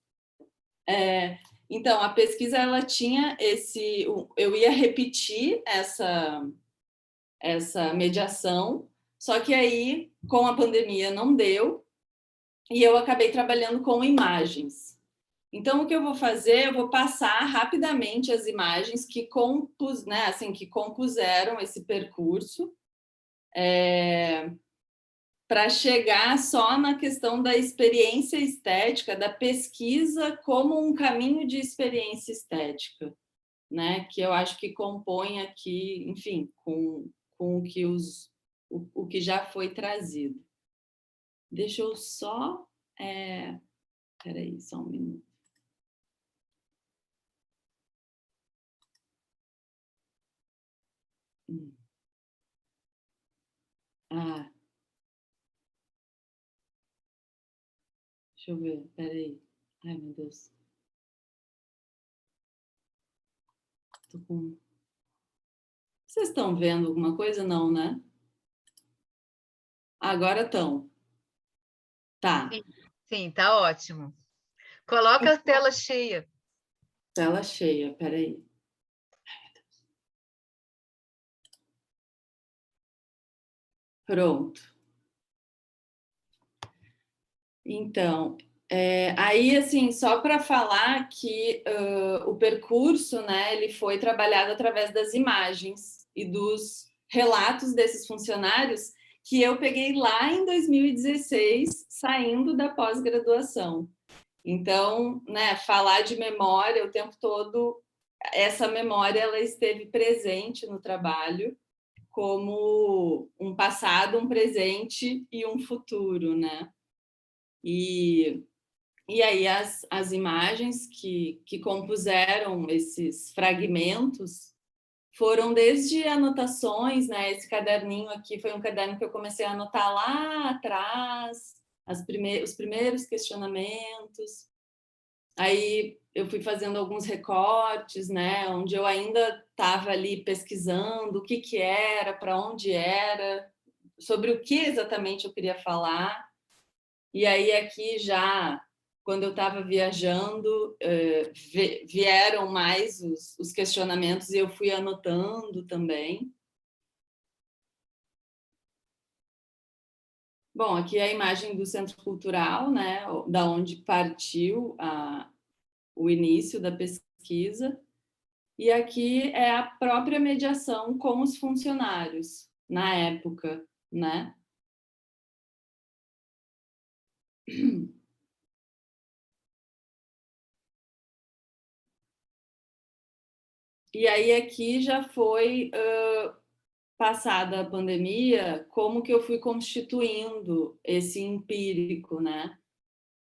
Então, a pesquisa, ela tinha eu ia repetir essa mediação, só que aí, com a pandemia, não deu, e eu acabei trabalhando com imagens. Então, o que eu vou fazer? Eu vou passar rapidamente as imagens que compuseram esse percurso, para chegar só na questão da experiência estética, da pesquisa como um caminho de experiência estética, né? Que eu acho que compõe aqui, enfim, com o que o que já foi trazido. Deixa eu só... Espera aí, só um minuto. Deixa eu ver, espera aí. Ai, meu Deus. Vocês estão vendo alguma coisa? Não, né? Agora estão. Tá. Sim, tá ótimo. Coloca a tela cheia. Tela cheia, peraí. Pronto. Então, aí, assim, só para falar que o percurso, né, ele foi trabalhado através das imagens e dos relatos desses funcionários que eu peguei lá em 2016, saindo da pós-graduação. Então, né, falar de memória o tempo todo, essa memória ela esteve presente no trabalho como um passado, um presente e um futuro, né? E aí as imagens que compuseram esses fragmentos foram desde anotações, né? Esse caderninho aqui foi um caderno que eu comecei a anotar lá atrás, os primeiros questionamentos. Aí eu fui fazendo alguns recortes, né? Onde eu ainda estava ali pesquisando o que era, para onde era, sobre o que exatamente eu queria falar. E aí aqui já, quando eu estava viajando, vieram mais os questionamentos e eu fui anotando também. Bom, aqui é a imagem do Centro Cultural, né, da onde partiu o início da pesquisa. E aqui é a própria mediação com os funcionários na época, né? E aí aqui já foi passada a pandemia, como que eu fui constituindo esse empírico, né?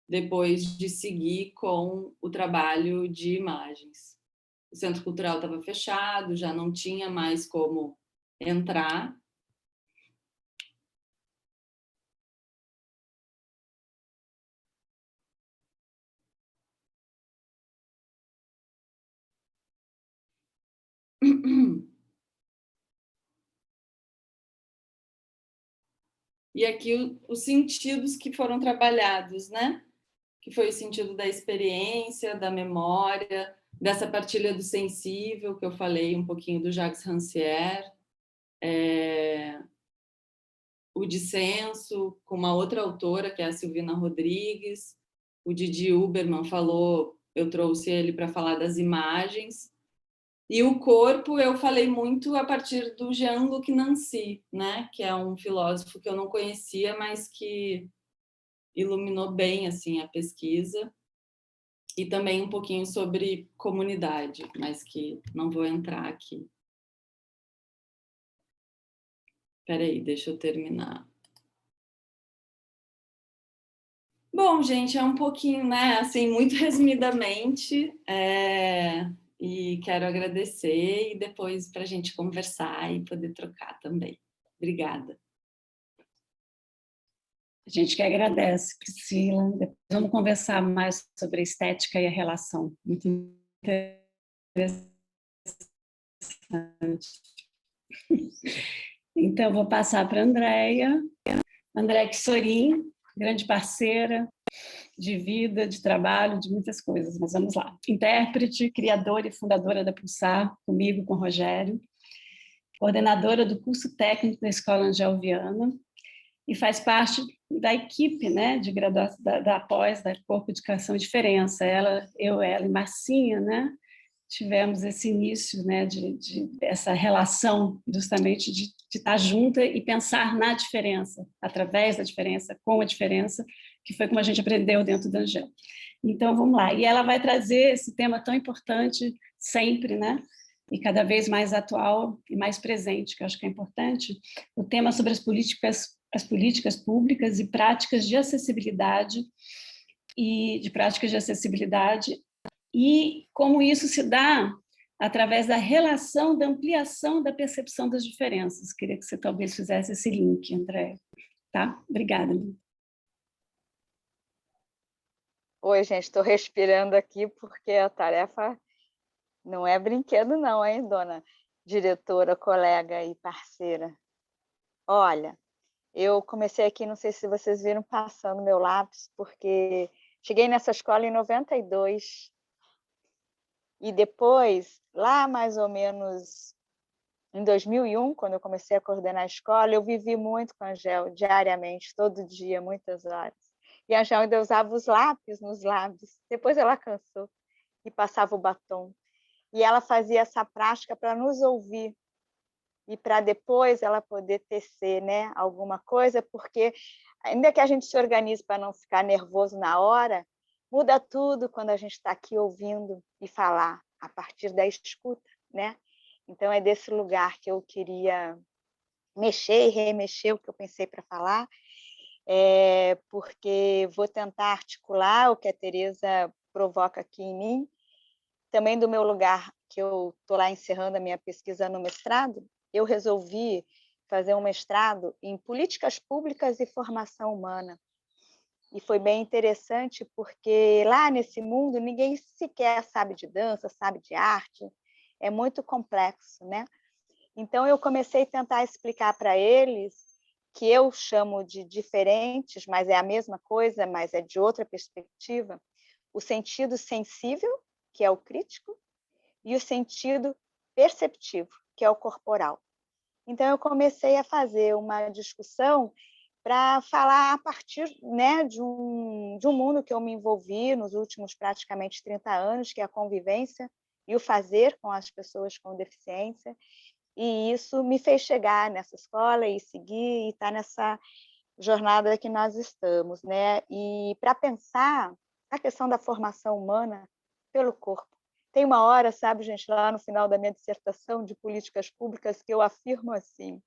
Depois de seguir com o trabalho de imagens. O Centro Cultural estava fechado, já não tinha mais como entrar. E aqui os sentidos que foram trabalhados, né? Que foi o sentido da experiência, da memória, dessa partilha do sensível, que eu falei um pouquinho do Jacques Rancière, o dissenso, com uma outra autora, que é a Silvina Rodrigues, o Didi Huberman falou, eu trouxe ele para falar das imagens, e o corpo eu falei muito a partir do Jean-Luc Nancy, né? Que é um filósofo que eu não conhecia, mas que iluminou bem assim a pesquisa, e também um pouquinho sobre comunidade, mas que não vou entrar aqui. Espera aí, deixa eu terminar. Bom, gente, é um pouquinho, né, assim, muito resumidamente, e quero agradecer e depois para a gente conversar e poder trocar também. Obrigada. A gente que agradece, Priscila. Depois vamos conversar mais sobre a estética e a relação. Muito interessante. Então, eu vou passar para a Andréia. Andréia Ksorin, grande parceira de vida, de trabalho, de muitas coisas, mas vamos lá. Intérprete, criadora e fundadora da Pulsar, comigo, com o Rogério, coordenadora do curso técnico da Escola Angel Viana, e faz parte da equipe, né, de graduação da pós, da Corpo Educação e Diferença. Ela e Marcinha, né, tivemos esse início, né, essa relação justamente de estar junta e pensar na diferença, através da diferença, com a diferença, que foi como a gente aprendeu dentro da Angel. Então, vamos lá. E ela vai trazer esse tema tão importante sempre, né, e cada vez mais atual e mais presente, que eu acho que é importante, o tema sobre as políticas públicas e práticas de acessibilidade e como isso se dá através da relação, da ampliação da percepção das diferenças. Queria que você talvez fizesse esse link, André. Tá? Obrigada. Oi, gente, estou respirando aqui porque a tarefa não é brinquedo não, hein, dona diretora, colega e parceira. Olha, eu comecei aqui, não sei se vocês viram passando meu lápis, porque cheguei nessa escola em 92, e depois, lá mais ou menos em 2001, quando eu comecei a coordenar a escola, eu vivi muito com a Angel, diariamente, todo dia, muitas horas. E a Angel ainda usava os lápis nos lábios. Depois ela cansou e passava o batom. E ela fazia essa prática para nos ouvir e para depois ela poder tecer, né, alguma coisa, porque ainda que a gente se organize para não ficar nervoso na hora, muda tudo quando a gente está aqui ouvindo e falar a partir da escuta, né? Então é desse lugar que eu queria mexer e remexer o que eu pensei para falar, porque vou tentar articular o que a Tereza provoca aqui em mim, também do meu lugar, que eu estou lá encerrando a minha pesquisa no mestrado, eu resolvi fazer um mestrado em políticas públicas e formação humana. E foi bem interessante, porque lá nesse mundo ninguém sequer sabe de dança, sabe de arte, é muito complexo, né? Então eu comecei a tentar explicar para eles, que eu chamo de diferentes, mas é a mesma coisa, mas é de outra perspectiva, o sentido sensível, que é o crítico, e o sentido perceptivo, que é o corporal. Então, eu comecei a fazer uma discussão para falar a partir, né, de um mundo que eu me envolvi nos últimos praticamente 30 anos, que é a convivência e o fazer com as pessoas com deficiência, e isso me fez chegar nessa escola e seguir e estar nessa jornada que nós estamos, né? E para pensar a questão da formação humana pelo corpo. Tem uma hora, sabe, gente, lá no final da minha dissertação de políticas públicas, que eu afirmo assim,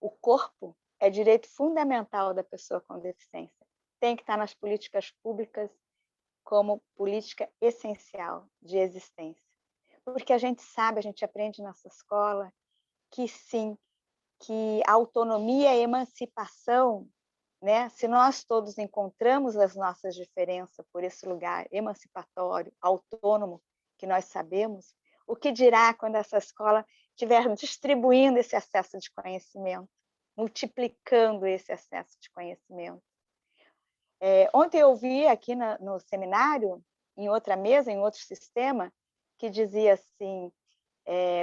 o corpo é direito fundamental da pessoa com deficiência. Tem que estar nas políticas públicas como política essencial de existência. Porque a gente sabe, a gente aprende nessa escola, que sim, que a autonomia e a emancipação, né? Se nós todos encontramos as nossas diferenças por esse lugar emancipatório, autônomo, que nós sabemos, o que dirá quando essa escola estiver distribuindo esse acesso de conhecimento, multiplicando esse acesso de conhecimento? Ontem eu vi aqui no seminário, em outra mesa, em outro sistema, que dizia assim,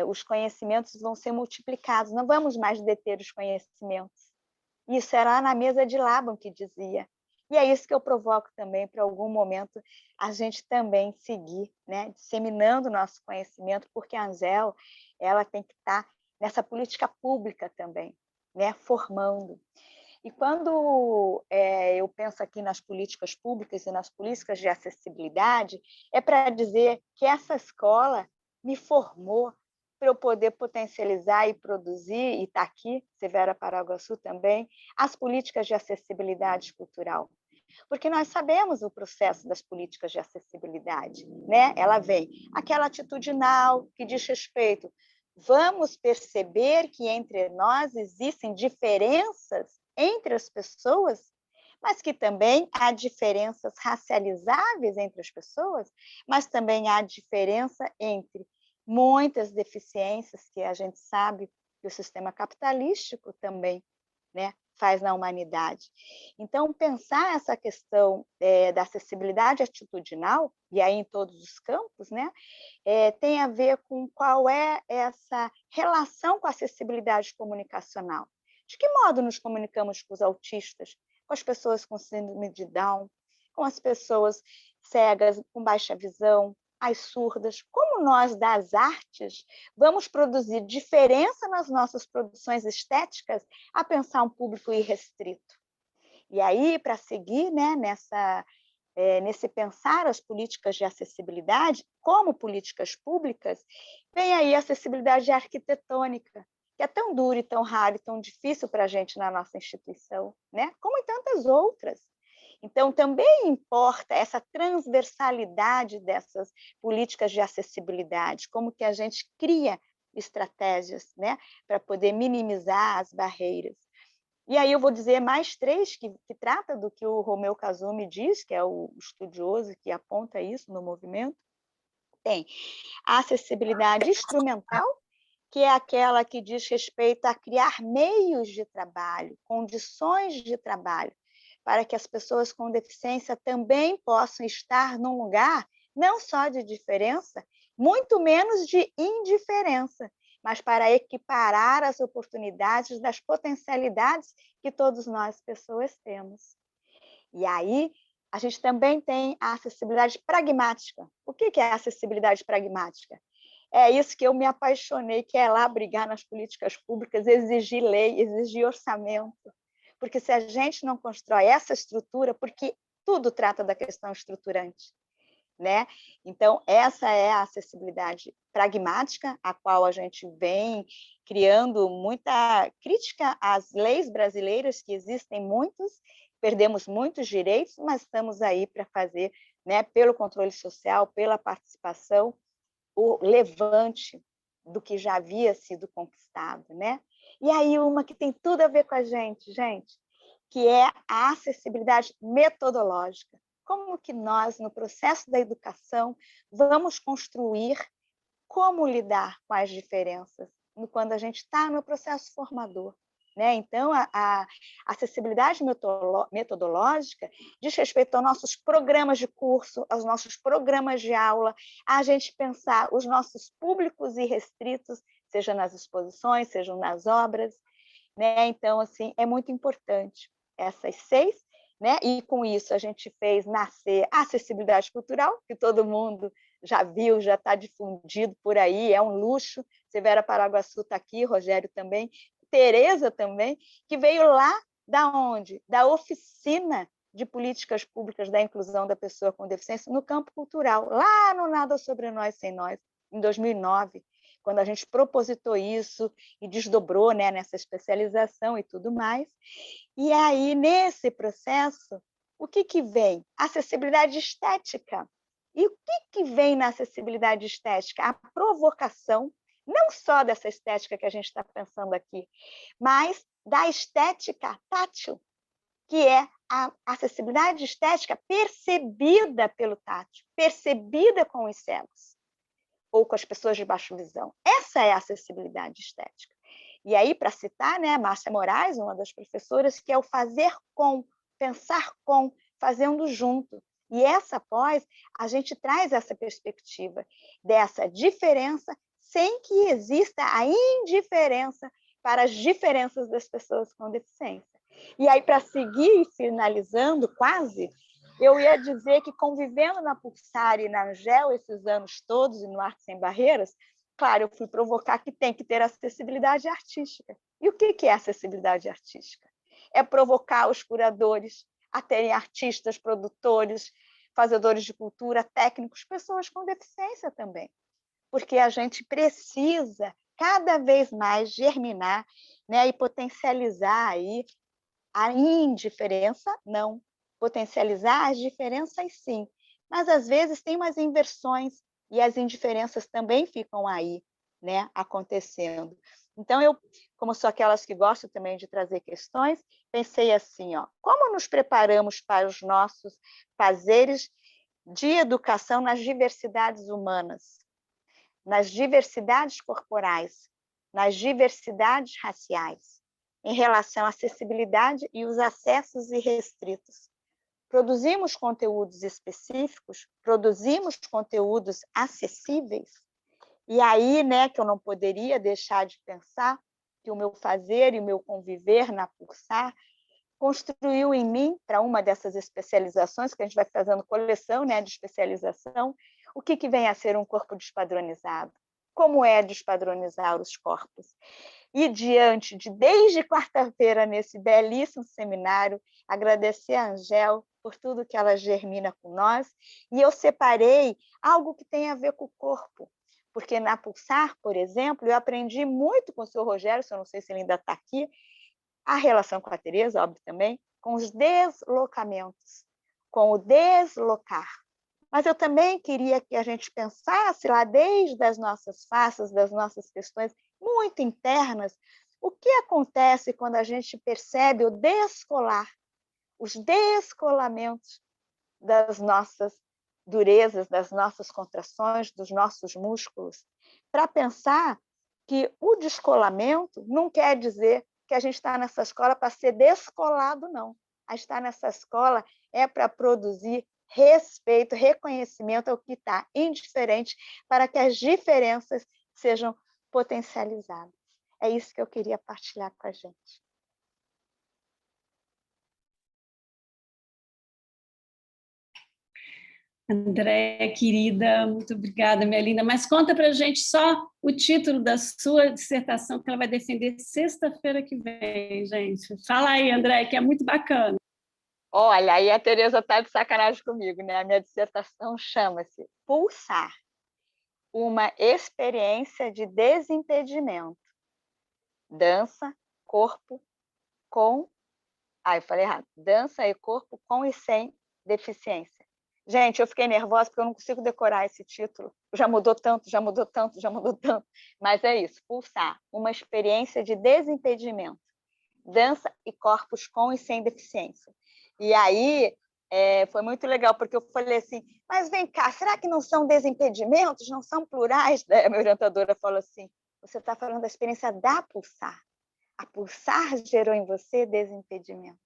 os conhecimentos vão ser multiplicados, não vamos mais deter os conhecimentos. Isso era lá na mesa de Laban que dizia. E é isso que eu provoco também, para algum momento a gente também seguir, né, disseminando o nosso conhecimento, porque a Angel, ela tem que estar nessa política pública também, né, formando. E quando eu penso aqui nas políticas públicas e nas políticas de acessibilidade, é para dizer que essa escola me formou para eu poder potencializar e produzir, e está aqui, Severa Paraguaçu também, as políticas de acessibilidade cultural. Porque nós sabemos o processo das políticas de acessibilidade, né? Ela vem, aquela atitudinal que diz respeito, vamos perceber que entre nós existem diferenças entre as pessoas, mas que também há diferenças racializáveis entre as pessoas, mas também há diferença entre muitas deficiências que a gente sabe que o sistema capitalístico também, né, faz na humanidade. Então, pensar essa questão da acessibilidade atitudinal, e aí em todos os campos, né, tem a ver com qual é essa relação com a acessibilidade comunicacional. De que modo nos comunicamos com os autistas, com as pessoas com síndrome de Down, com as pessoas cegas, com baixa visão, as surdas? Como nós, das artes, vamos produzir diferença nas nossas produções estéticas a pensar um público irrestrito? E aí, para seguir, né, nesse pensar as políticas de acessibilidade como políticas públicas, vem aí a acessibilidade arquitetônica, que é tão dura e tão rara e tão difícil para a gente na nossa instituição, né? Como em tantas outras. Então, também importa essa transversalidade dessas políticas de acessibilidade, como que a gente cria estratégias, né, para poder minimizar as barreiras. E aí eu vou dizer mais três que trata do que o Romeu Kazumi diz, que é o estudioso que aponta isso no movimento. Tem a acessibilidade instrumental, que é aquela que diz respeito a criar meios de trabalho, condições de trabalho, para que as pessoas com deficiência também possam estar num lugar não só de diferença, muito menos de indiferença, mas para equiparar as oportunidades das potencialidades que todos nós, pessoas, temos. E aí, a gente também tem a acessibilidade pragmática. O que é a acessibilidade pragmática? É isso que eu me apaixonei, que é lá brigar nas políticas públicas, exigir lei, exigir orçamento. Porque se a gente não constrói essa estrutura, porque tudo trata da questão estruturante, né? Então, essa é a acessibilidade pragmática, a qual a gente vem criando muita crítica às leis brasileiras, que existem muitos, perdemos muitos direitos, mas estamos aí para fazer, né, pelo controle social, pela participação, o levante do que já havia sido conquistado, né? E aí uma que tem tudo a ver com a gente, que é a acessibilidade metodológica. Como que nós, no processo da educação, vamos construir como lidar com as diferenças quando a gente está no processo formador, né? Então, a acessibilidade metodológica diz respeito aos nossos programas de curso, aos nossos programas de aula, a gente pensar os nossos públicos irrestritos, seja nas exposições, sejam nas obras, né? Então, assim, é muito importante essas 6, né? E com isso a gente fez nascer a acessibilidade cultural, que todo mundo já viu, já está difundido por aí, é um luxo. Severa Paraguaçu está aqui, Rogério também, Tereza também, que veio lá da onde? Da oficina de políticas públicas da inclusão da pessoa com deficiência no campo cultural, lá no Nada Sobre Nós Sem Nós, em 2009, quando a gente propositou isso e desdobrou, né, nessa especialização e tudo mais. E aí, nesse processo, o que vem? Acessibilidade estética. E o que vem na acessibilidade estética? A provocação, não só dessa estética que a gente está pensando aqui, mas da estética tátil, que é a acessibilidade estética percebida pelo tátil, percebida com os cegos. ou com as pessoas de baixa visão. Essa é a acessibilidade estética. E aí, para citar, né, Márcia Moraes, uma das professoras, que é o fazer com, pensar com, fazendo junto. E essa pós, a gente traz essa perspectiva dessa diferença sem que exista a indiferença para as diferenças das pessoas com deficiência. E aí, para seguir finalizando quase, eu ia dizer que convivendo na Pulsar e na Angel esses anos todos, e no Arte Sem Barreiras, claro, eu fui provocar que tem que ter acessibilidade artística. E o que é acessibilidade artística? É provocar os curadores a terem artistas, produtores, fazedores de cultura, técnicos, pessoas com deficiência também. Porque a gente precisa cada vez mais germinar, né, e potencializar aí a indiferença, não. Potencializar as diferenças, sim. Mas, às vezes, tem umas inversões e as indiferenças também ficam aí, né, acontecendo. Então, eu, como sou aquelas que gostam também de trazer questões, pensei assim, ó, como nos preparamos para os nossos fazeres de educação nas diversidades humanas, nas diversidades corporais, nas diversidades raciais, em relação à acessibilidade e os acessos irrestritos. Produzimos conteúdos específicos, produzimos conteúdos acessíveis, e aí, né, que eu não poderia deixar de pensar que o meu fazer e o meu conviver na Pulsar construiu em mim, para uma dessas especializações, que a gente vai fazendo coleção, né, de especialização, o que vem a ser um corpo despadronizado? Como é despadronizar os corpos? E diante de, desde quarta-feira, nesse belíssimo seminário, agradecer a Angel por tudo que ela germina com nós, e eu separei algo que tem a ver com o corpo, porque na Pulsar, por exemplo, eu aprendi muito com o seu Rogério, eu não sei se ele ainda está aqui, a relação com a Tereza, óbvio também, com os deslocamentos, com o deslocar. Mas eu também queria que a gente pensasse lá desde as nossas faces, das nossas questões muito internas, o que acontece quando a gente percebe o descolar, os descolamentos das nossas durezas, das nossas contrações, dos nossos músculos, para pensar que o descolamento não quer dizer que a gente está nessa escola para ser descolado, não. A estar nessa escola é para produzir respeito, reconhecimento ao que está indiferente, para que as diferenças sejam potencializadas. É isso que eu queria partilhar com a gente. Andréia, querida, muito obrigada, minha linda. Mas conta para a gente só o título da sua dissertação, que ela vai defender sexta-feira que vem, gente. Fala aí, Andréia, que é muito bacana. Olha, aí a Tereza está de sacanagem comigo, né? A minha dissertação chama-se Pulsar, uma experiência de desimpedimento. Dança, corpo, com... eu falei errado. Dança e corpo com e sem deficiência. Gente, eu fiquei nervosa porque eu não consigo decorar esse título. Já mudou tanto, já mudou tanto, já mudou tanto. Mas é isso, Pulsar, uma experiência de desimpedimento. Dança e corpos com e sem deficiência. E aí, foi muito legal, porque eu falei assim, mas vem cá, será que não são desimpedimentos, não são plurais? A minha orientadora falou assim, você está falando da experiência da Pulsar. A Pulsar gerou em você desimpedimento.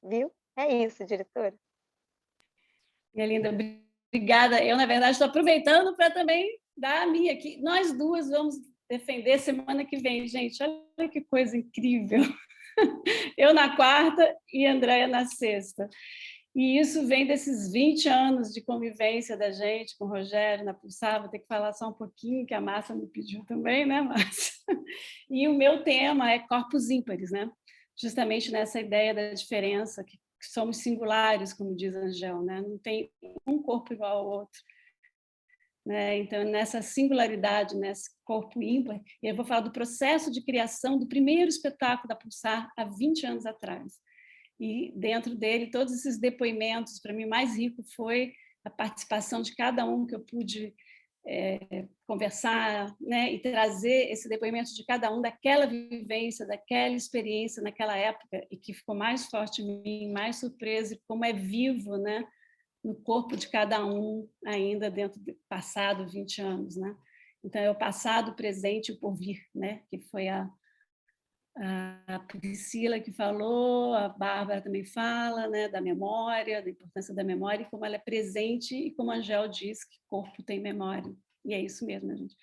Viu? É isso, diretora. Minha linda, obrigada. Eu, na verdade, estou aproveitando para também dar a minha aqui. Nós duas vamos defender semana que vem, gente. Olha que coisa incrível. Eu na quarta e a Andréia na sexta. E isso vem desses 20 anos de convivência da gente com o Rogério na Pulsar. Vou ter que falar só um pouquinho, que a Márcia me pediu também, né, Márcia? E o meu tema é corpos ímpares, né? Justamente nessa ideia da diferença, que somos singulares, como diz Angel, né? Não tem um corpo igual ao outro. Né? Então, nessa singularidade, nesse corpo ímpar, e eu vou falar do processo de criação do primeiro espetáculo da Pulsar há 20 anos atrás. E dentro dele, todos esses depoimentos, para mim, mais rico foi a participação de cada um que eu pude conversar, né? E trazer esse depoimento de cada um daquela vivência, daquela experiência naquela época, e que ficou mais forte em mim, mais surpresa, como é vivo, né? no corpo de cada um, ainda dentro do passado, 20 anos, né? Então, é o passado, o presente e o porvir, né? Que foi a Priscila que falou, a Bárbara também fala, né? Da memória, da importância da memória, e como ela é presente, e como a Angel diz, que o corpo tem memória. E é isso mesmo, né, gente?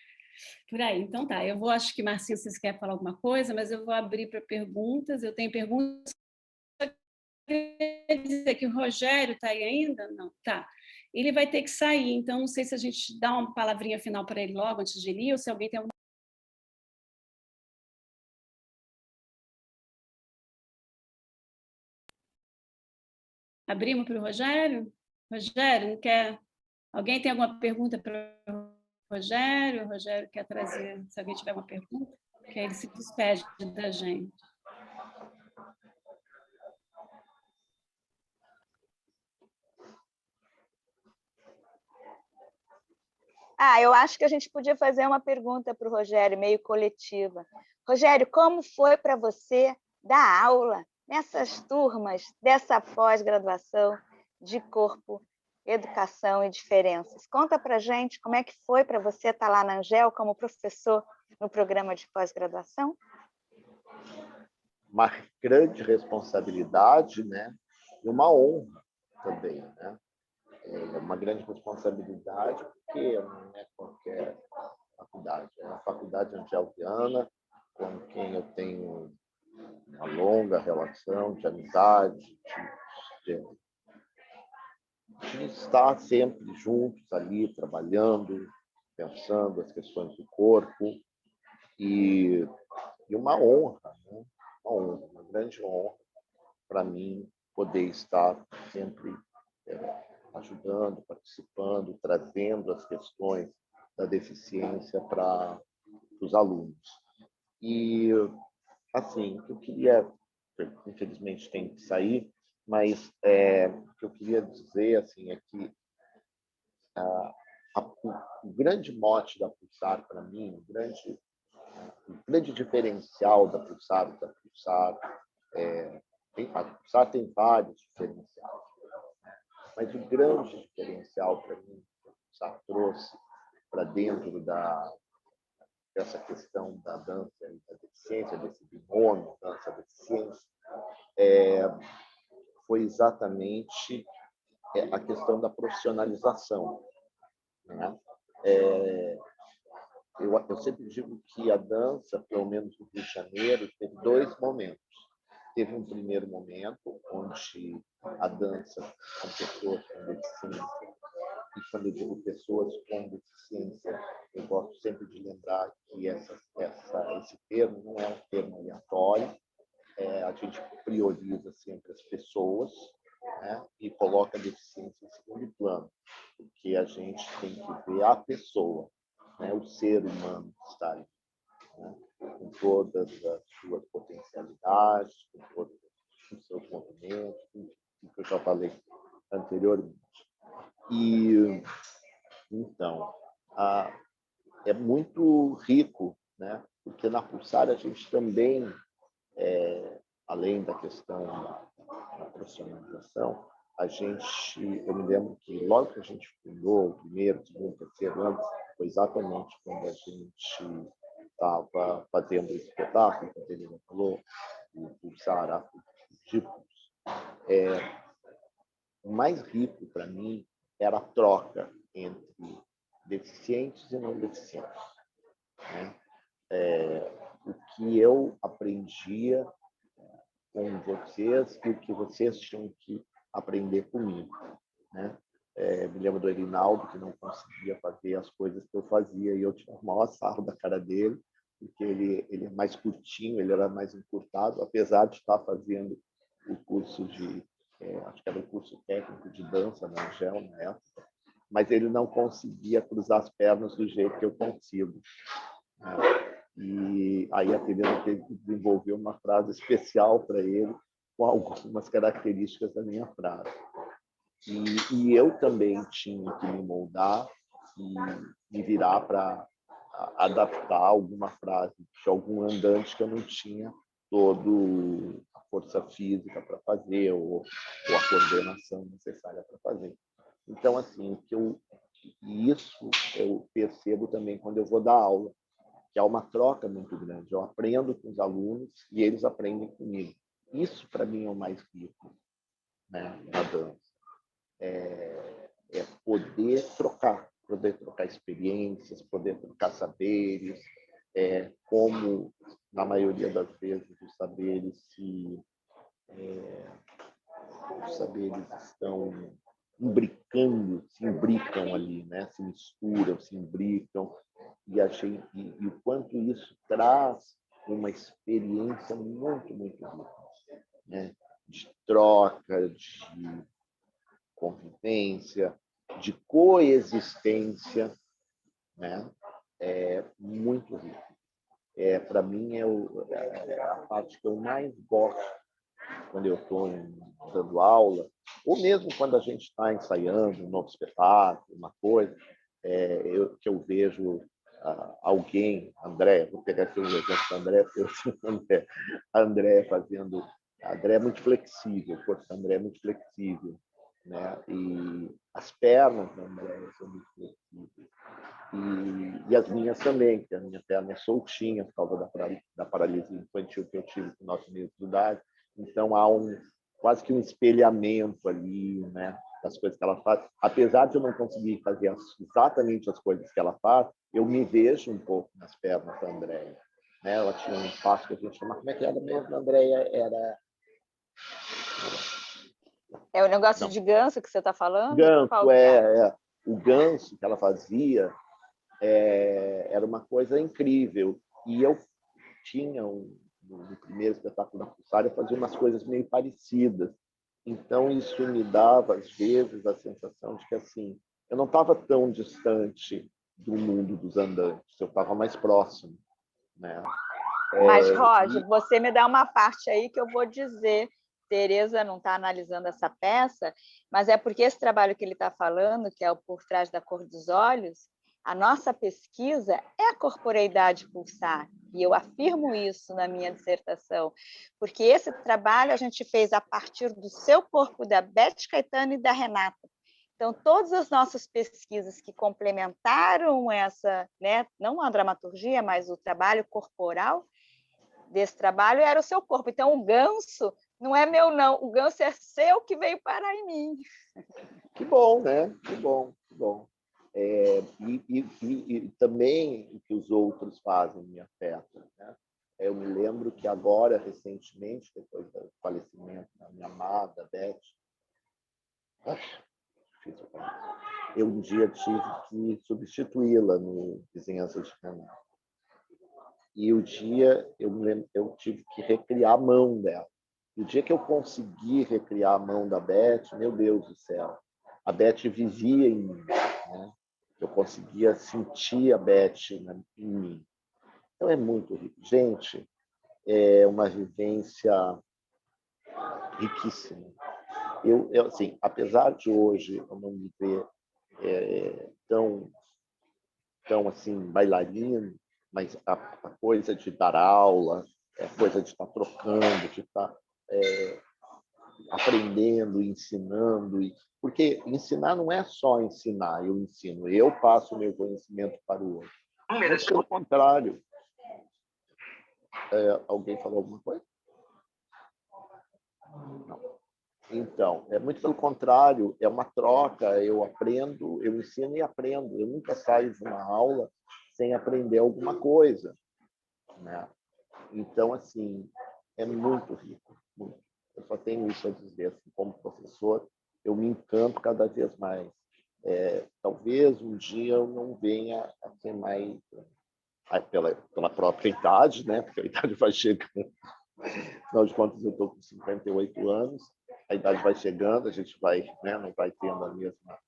Por aí. Então, tá. Eu vou, acho que, Marcinho, vocês querem falar alguma coisa, mas eu vou abrir para perguntas. Eu tenho perguntas. Quer dizer que o Rogério está aí ainda? Não, tá. Ele vai ter que sair, então não sei se a gente dá uma palavrinha final para ele logo antes de ele ir, ou se alguém tem alguma... Abrimos para o Rogério? Rogério, não quer... Alguém tem alguma pergunta para o Rogério? O Rogério quer trazer, se alguém tiver uma pergunta, que aí ele se despede da gente. Eu acho que a gente podia fazer uma pergunta para o Rogério, meio coletiva. Rogério, como foi para você dar aula nessas turmas dessa pós-graduação de corpo, educação e diferenças? Conta para a gente como é que foi para você estar lá na Angel como professor no programa de pós-graduação? Uma grande responsabilidade, né? E uma honra também, né? É uma grande responsabilidade, porque não é qualquer faculdade, é a Faculdade Angel Viana, com quem eu tenho uma longa relação de amizade, de estar sempre juntos ali, trabalhando, pensando as questões do corpo, e uma honra, né? Uma grande honra para mim poder estar sempre ajudando, participando, trazendo as questões da deficiência para os alunos. E, assim, o que eu queria, infelizmente tem que sair, mas o que eu queria dizer assim, é que o grande mote da Pulsar, para mim, o grande diferencial da Pulsar, a Pulsar tem vários diferenciais, mas o grande diferencial para mim que a Pulsar trouxe para dentro dessa questão da dança e da deficiência, desse binômio dança-deficiência, foi exatamente a questão da profissionalização, né? Eu sempre digo que a dança, pelo menos no Rio de Janeiro, teve dois momentos. Teve um primeiro momento onde a dança com pessoas com deficiência, e quando eu digo pessoas com deficiência, eu gosto sempre de lembrar que esse termo não é um termo aleatório, a gente prioriza sempre as pessoas, né, e coloca a deficiência em segundo plano, porque a gente tem que ver a pessoa, né, o ser humano que está ali, né, com todas as suas potencialidades, com todos os seus movimentos, tudo que eu já falei anteriormente. E, então, é muito rico, né, porque na Pulsar a gente também, além da questão da profissionalização, eu me lembro que logo que a gente fundou o primeiro, segundo, terceiro ano, foi exatamente quando a gente estava fazendo o espetáculo, que a Helena falou, o Pulsar Afrodipos. O mais rico para mim era a troca entre deficientes e não deficientes, né? O que eu aprendia com vocês e o que vocês tinham que aprender comigo, né? Me lembro do Erinaldo, que não conseguia fazer as coisas que eu fazia, e eu tinha o maior sarro da cara dele, porque ele é mais curtinho, ele era mais encurtado, apesar de estar fazendo o curso acho que era o curso técnico de dança na Angel, na época, mas ele não conseguia cruzar as pernas do jeito que eu consigo, né? E aí a Helena teve que desenvolver uma frase especial para ele, com algumas características da minha frase. E eu também tinha que me moldar e me virar para adaptar alguma frase de algum andante que eu não tinha toda a força física para fazer ou a coordenação necessária para fazer. Então, assim, isso eu percebo também quando eu vou dar aula, que há uma troca muito grande. Eu aprendo com os alunos e eles aprendem comigo. Isso, para mim, é o mais rico, né, na dança. É poder trocar experiências, poder trocar saberes, como, na maioria das vezes, os saberes estão se imbricam ali, né? Se misturam, se imbricam, e o quanto isso traz uma experiência muito, muito rica, né? De troca, de convivência, de coexistência, né? É muito rico. Para mim, é a parte que eu mais gosto quando eu estou dando aula, ou mesmo quando a gente está ensaiando um novo espetáculo, uma coisa, que eu vejo alguém, André, vou pegar aqui um exemplo do André, porque eu sei André fazendo. André é muito flexível, o corpo do André é muito flexível, né? E as pernas do André são muito flexíveis. E as minhas também, porque a minha perna é soltinha por causa da paralisia infantil que eu tive com 9 meses de idade. Então, há quase que um espelhamento ali, né, das coisas que ela faz. Apesar de eu não conseguir fazer exatamente as coisas que ela faz, eu me vejo um pouco nas pernas da Andréia. Né? Ela tinha um passo que a gente chama... Como é que era mesmo, Andréia? É o negócio de ganso que você está falando? Ganso, o ganso que ela fazia era uma coisa incrível. E eu tinha no primeiro espetáculo da Pulsária, fazia umas coisas meio parecidas. Então, isso me dava, às vezes, a sensação de que assim, eu não estava tão distante do mundo dos andantes, eu estava mais próximo. Né? Mas, Roger, você me dá uma parte aí que eu vou dizer. Tereza não está analisando essa peça, mas é porque esse trabalho que ele está falando, que é o Por Trás da Cor dos Olhos, a nossa pesquisa é a corporeidade pulsar, e eu afirmo isso na minha dissertação, porque esse trabalho a gente fez a partir do seu corpo, da Beth Caetano e da Renata. Então, todas as nossas pesquisas que complementaram essa, né, não a dramaturgia, mas o trabalho corporal desse trabalho era o seu corpo. Então, o ganso não é meu, não. O ganso é seu que veio parar em mim. Que bom, né? Que bom, que bom. E também o que os outros fazem me afeta. Né? Eu me lembro que agora, recentemente, depois do falecimento da minha amada Beth, eu um dia tive que substituí-la no Vizinhanças de Renato. E o dia eu tive que recriar a mão dela. E o dia que eu consegui recriar a mão da Beth, meu Deus do céu, a Beth vivia em mim. Né? Eu conseguia sentir a Beth em mim. Então é muito rico. Gente, é uma vivência riquíssima. Eu assim, apesar de hoje eu não me ver tão assim, bailarino, mas a coisa de dar aula, a coisa de estar trocando, de estar aprendendo, ensinando, porque ensinar não é só ensinar, eu ensino, eu passo o meu conhecimento para o outro. Mas, pelo contrário, alguém falou alguma coisa? Não. Então, muito pelo contrário, é uma troca, eu aprendo, eu ensino e aprendo. Eu nunca saio de uma aula sem aprender alguma coisa. Né? Então, assim, é muito rico. Muito. Eu só tenho isso a dizer, assim, como professor, eu me encanto cada vez mais. Talvez um dia eu não venha a ser mais... pela própria idade, né? Porque a idade vai chegando. Afinal de contas, eu estou com 58 anos, a idade vai chegando, a gente vai, né, não vai tendo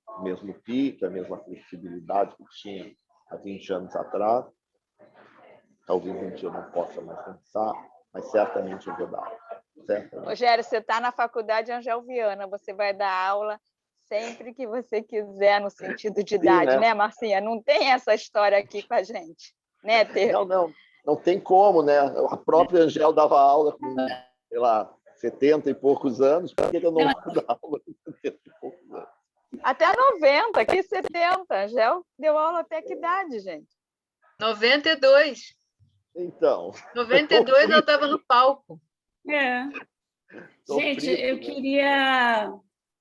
o mesmo pique, a mesma flexibilidade que tinha há 20 anos atrás. Talvez um dia eu não possa mais pensar, mas certamente eu vou dar aula. Certamente. Rogério, você está na Faculdade Angel Viana, você vai dar aula sempre que você quiser, no sentido de idade, Sim, né, Marcinha? Não tem essa história aqui com a gente, né, Ter? Não tem como, né? A própria Angel dava aula com, sei lá, 70 e poucos anos, por que eu não vou dar aula com 70 e poucos anos? Até 90, aqui 70. Angel deu aula até que idade, gente? 92. Então. 92 eu estava no palco. Gente, eu queria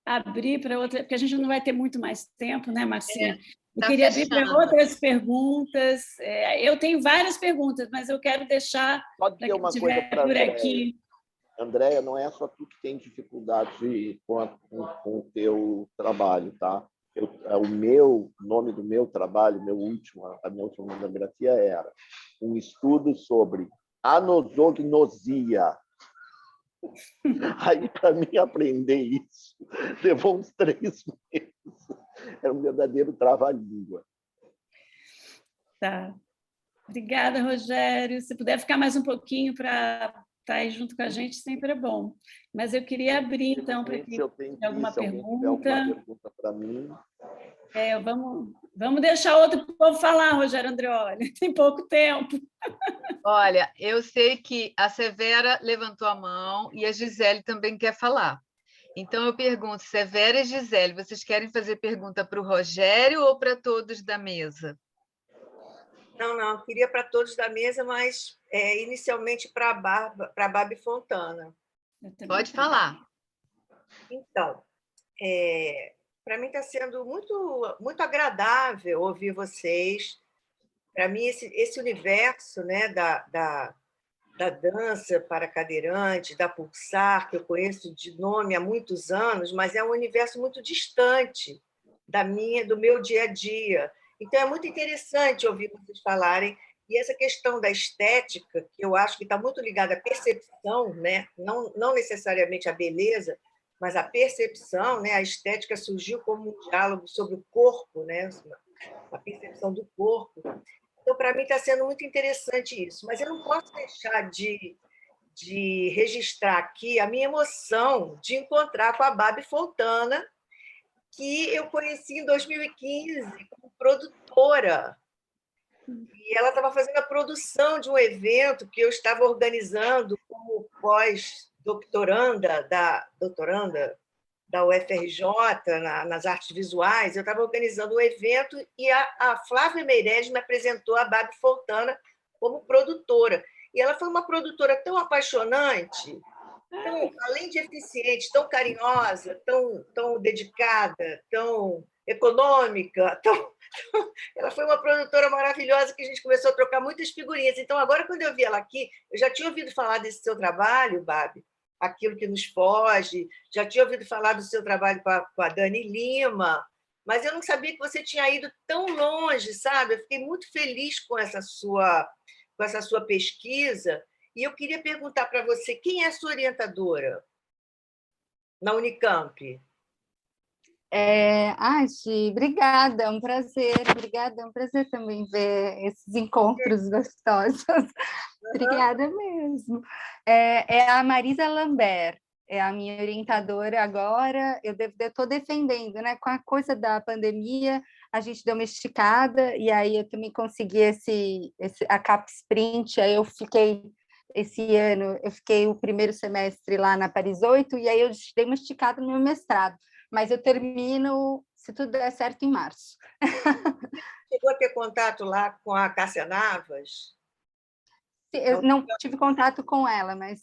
abrir para outra, porque a gente não vai ter muito mais tempo, né, Marcinha? Eu queria abrir para outras perguntas. Eu tenho várias perguntas, mas eu quero deixar para quem estiver por aqui. Andréia, não é só tu que tem dificuldade com o teu trabalho, tá? O nome do meu trabalho, a minha última monografia era um estudo sobre anosognosia. Aí, para mim aprender isso, levou uns 3 meses. Era um verdadeiro trava-língua. Tá. Obrigada, Rogério. Se puder ficar mais um pouquinho para estar aí junto com a gente, sempre é bom. Mas eu queria abrir, então, para quem tem alguma pergunta para mim. Vamos deixar outro povo falar, Rogério Andreoli. Tem pouco tempo. Olha, eu sei que a Severa levantou a mão e a Gisele também quer falar. Então, eu pergunto, Severa e Gisele, vocês querem fazer pergunta para o Rogério ou para todos da mesa? Não, queria para todos da mesa, mas inicialmente para a Babi Fontana. Pode falar. Então, para mim está sendo muito, muito agradável ouvir vocês. Para mim, esse universo, né, da dança para cadeirante, da Pulsar, que eu conheço de nome há muitos anos, mas é um universo muito distante do meu dia a dia. Então, é muito interessante ouvir vocês falarem. E essa questão da estética, que eu acho que está muito ligada à percepção, né? Não necessariamente à beleza, mas à percepção, né? A estética surgiu como um diálogo sobre o corpo, né? A percepção do corpo. Então, para mim, está sendo muito interessante isso. Mas eu não posso deixar de registrar aqui a minha emoção de encontrar com a Babi Fontana, que eu conheci em 2015 como produtora. E ela estava fazendo a produção de um evento que eu estava organizando como pós-doutoranda da UFRJ, nas artes visuais. Eu estava organizando um evento e a Flávia Meirelles me apresentou a Babi Fontana como produtora. E ela foi uma produtora tão apaixonante, além de eficiente, tão carinhosa, tão dedicada, tão econômica. Ela foi uma produtora maravilhosa que a gente começou a trocar muitas figurinhas. Então, agora, quando eu vi ela aqui, eu já tinha ouvido falar desse seu trabalho, Babi, Aquilo que Nos Foge, já tinha ouvido falar do seu trabalho com a Dani Lima, mas eu não sabia que você tinha ido tão longe, sabe? Eu fiquei muito feliz com essa sua pesquisa. E eu queria perguntar para você, quem é a sua orientadora na Unicamp? Gi, obrigada, é um prazer. Obrigada, é um prazer também ver esses encontros gostosos. Obrigada mesmo. É a Marisa Lambert, é a minha orientadora agora. Eu estou defendendo, né? Com a coisa da pandemia, a gente deu uma esticada, e aí eu também consegui a CapSprint, aí eu fiquei... Esse ano, eu fiquei o primeiro semestre lá na Paris 8, e aí eu dei uma esticada no meu mestrado. Mas eu termino, se tudo der certo, em março. Chegou a ter contato lá com a Cássia Navas? Eu não tive contato com ela, mas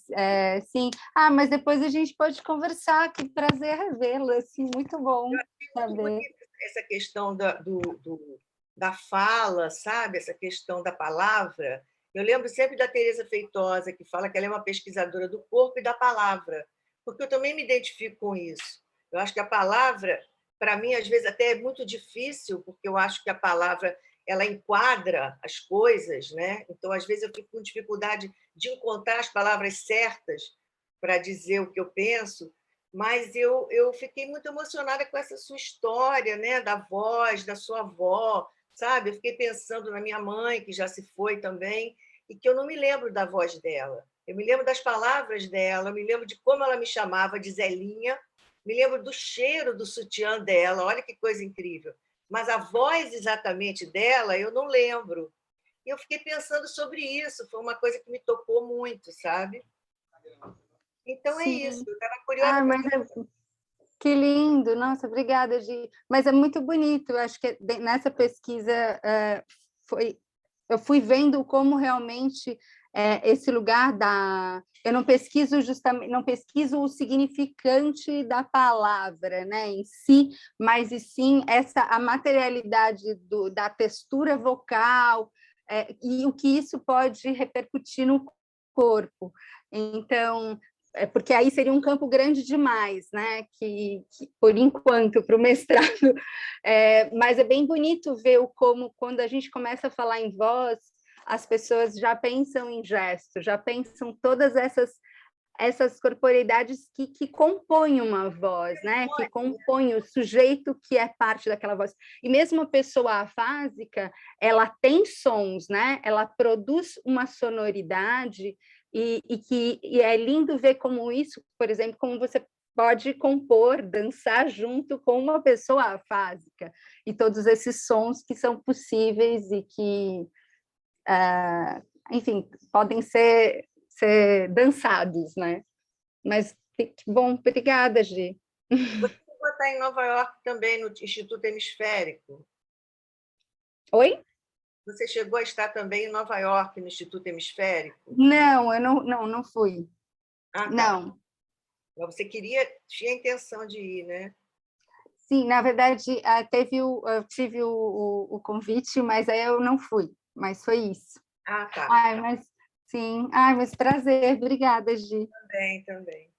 sim. Mas depois a gente pode conversar, que prazer revê-la, assim, muito bom saber. Essa questão da fala, sabe? Essa questão da palavra. Eu lembro sempre da Teresa Feitosa, que fala que ela é uma pesquisadora do corpo e da palavra, porque eu também me identifico com isso. Eu acho que a palavra, para mim, às vezes até é muito difícil, porque eu acho que a palavra ela enquadra as coisas, né? Então, às vezes, eu fico com dificuldade de encontrar as palavras certas para dizer o que eu penso, mas eu fiquei muito emocionada com essa sua história, né? Da voz, da sua avó, sabe? Eu fiquei pensando na minha mãe, que já se foi também, e que eu não me lembro da voz dela. Eu me lembro das palavras dela, eu me lembro de como ela me chamava de Zelinha, me lembro do cheiro do sutiã dela, olha que coisa incrível. Mas a voz exatamente dela eu não lembro. E eu fiquei pensando sobre isso, foi uma coisa que me tocou muito, sabe? Então, Sim. é isso, eu estava curiosa. Que lindo, nossa, obrigada, Gi. Mas é muito bonito, eu acho que nessa pesquisa eu fui vendo como realmente esse lugar eu não pesquiso o significante da palavra, né, em si, mas e sim a materialidade da textura vocal, e o que isso pode repercutir no corpo. Então, porque aí seria um campo grande demais, né? Que por enquanto, para o mestrado. Mas é bem bonito ver como, quando a gente começa a falar em voz, as pessoas já pensam em gesto, já pensam todas essas corporeidades que compõem uma voz, né? Que compõem o sujeito que é parte daquela voz. E mesmo a pessoa afásica, ela tem sons, né? Ela produz uma sonoridade e é lindo ver como isso, por exemplo, como você pode compor, dançar junto com uma pessoa afásica, e todos esses sons que são possíveis e que, enfim, podem ser dançados, né? Mas, bom, obrigada, Gi. Você chegou a estar em Nova York também, no Instituto Hemisférico? Oi? Você chegou a estar também em Nova York, no Instituto Hemisférico? Não, eu não fui. Ah, tá. Não. Mas você tinha a intenção de ir, né? Sim, na verdade, eu tive o convite, mas aí eu não fui, mas foi isso. Ah, tá. Mas sim, mas prazer, obrigada, Gi. Também.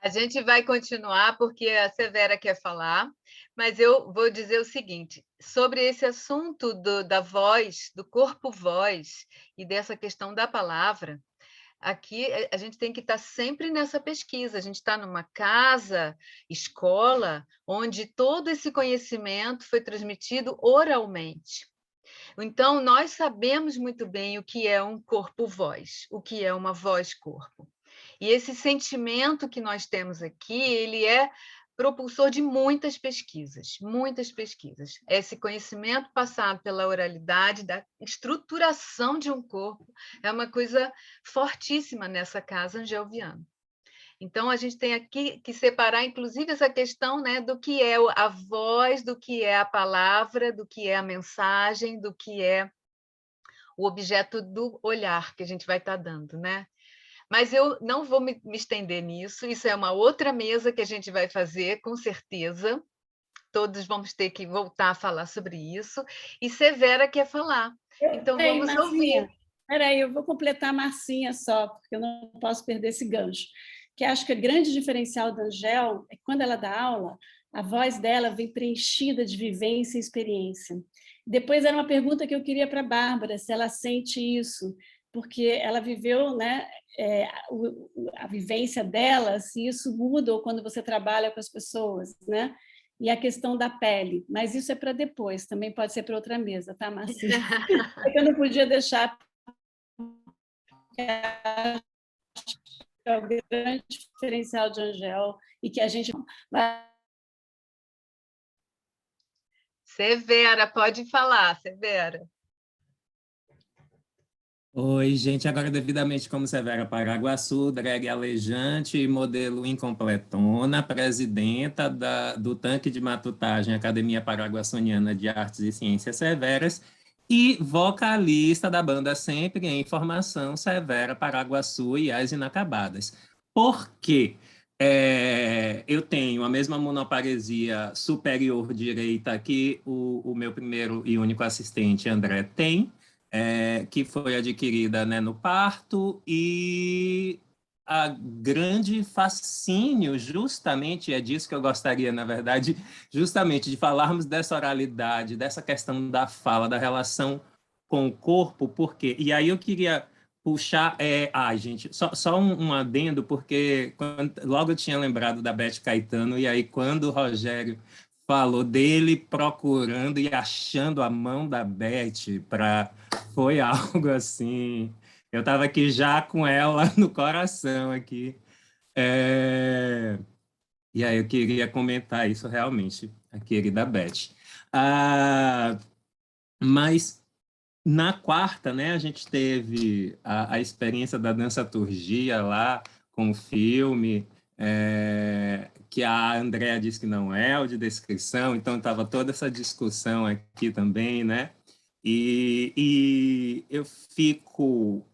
A gente vai continuar, porque a Severa quer falar, mas eu vou dizer o seguinte, sobre esse assunto da voz, do corpo-voz, e dessa questão da palavra, aqui a gente tem que estar sempre nessa pesquisa, a gente está numa casa, escola, onde todo esse conhecimento foi transmitido oralmente. Então, nós sabemos muito bem o que é um corpo-voz, o que é uma voz-corpo. E esse sentimento que nós temos aqui, ele é propulsor de muitas pesquisas, muitas pesquisas. Esse conhecimento passado pela oralidade, da estruturação de um corpo, é uma coisa fortíssima nessa casa angelviana. Então, a gente tem aqui que separar, inclusive, essa questão, né, do que é a voz, do que é a palavra, do que é a mensagem, do que é o objeto do olhar que a gente vai estar dando, né? Mas eu não vou me estender nisso, isso é uma outra mesa que a gente vai fazer, com certeza. Todos vamos ter que voltar a falar sobre isso. E Severa quer falar, então vamos ouvir. Peraí, eu vou completar a Marcinha só, porque eu não posso perder esse gancho. Que acho que o grande diferencial da Angel é que, quando ela dá aula, a voz dela vem preenchida de vivência e experiência. Depois era uma pergunta que eu queria para a Bárbara, se ela sente isso, porque ela viveu, né, a vivência dela, se isso muda ou quando você trabalha com as pessoas, né? E a questão da pele, mas isso é para depois, também pode ser para outra mesa, tá, Marcinha? Eu não podia deixar, é o grande diferencial de Angel e que a gente... Severa, pode falar, Severa. Oi, gente, agora devidamente como Severa Paraguaçu, drag alejante e modelo incompletona, presidenta do Tanque de Matutagem, Academia Paraguaçuniana de Artes e Ciências Severas, e vocalista da banda Sempre em Formação, Severa Paraguaçu e As Inacabadas. Por quê? Eu tenho a mesma monoparesia superior direita que o meu primeiro e único assistente, André, tem, que foi adquirida, né, no parto, e a grande fascínio, justamente, é disso que eu gostaria, na verdade, justamente de falarmos dessa oralidade, dessa questão da fala, da relação com o corpo, porque... E aí eu queria puxar... gente, só um adendo, porque logo eu tinha lembrado da Beth Caetano, e aí quando o Rogério falou dele procurando e achando a mão da Beth, foi algo assim... Eu estava aqui já com ela no coração aqui. E aí eu queria comentar isso realmente, a querida Beth. Mas na quarta, né, a gente teve a experiência da dançaturgia lá com o filme, que a Andrea disse que não é, o de descrição, então estava toda essa discussão aqui também, né? E eu fico...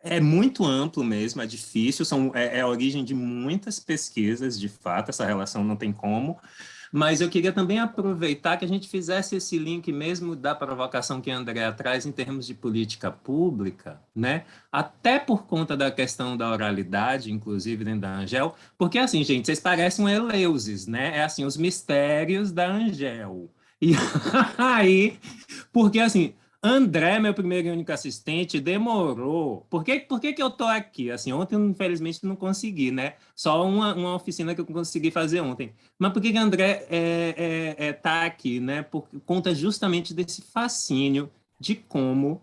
É muito amplo mesmo, é difícil, é a origem de muitas pesquisas, de fato, essa relação não tem como, mas eu queria também aproveitar que a gente fizesse esse link mesmo da provocação que a Andrea traz em termos de política pública, né? Até por conta da questão da oralidade, inclusive dentro da Angel, porque assim, gente, vocês parecem um Eleusis, né? É assim, os mistérios da Angel. E aí, porque assim... André, meu primeiro e único assistente, demorou. Por que que eu estou aqui? Assim, ontem, infelizmente, não consegui, né? Só uma oficina que eu consegui fazer ontem. Mas por que André está aqui, né? Por conta justamente desse fascínio de como,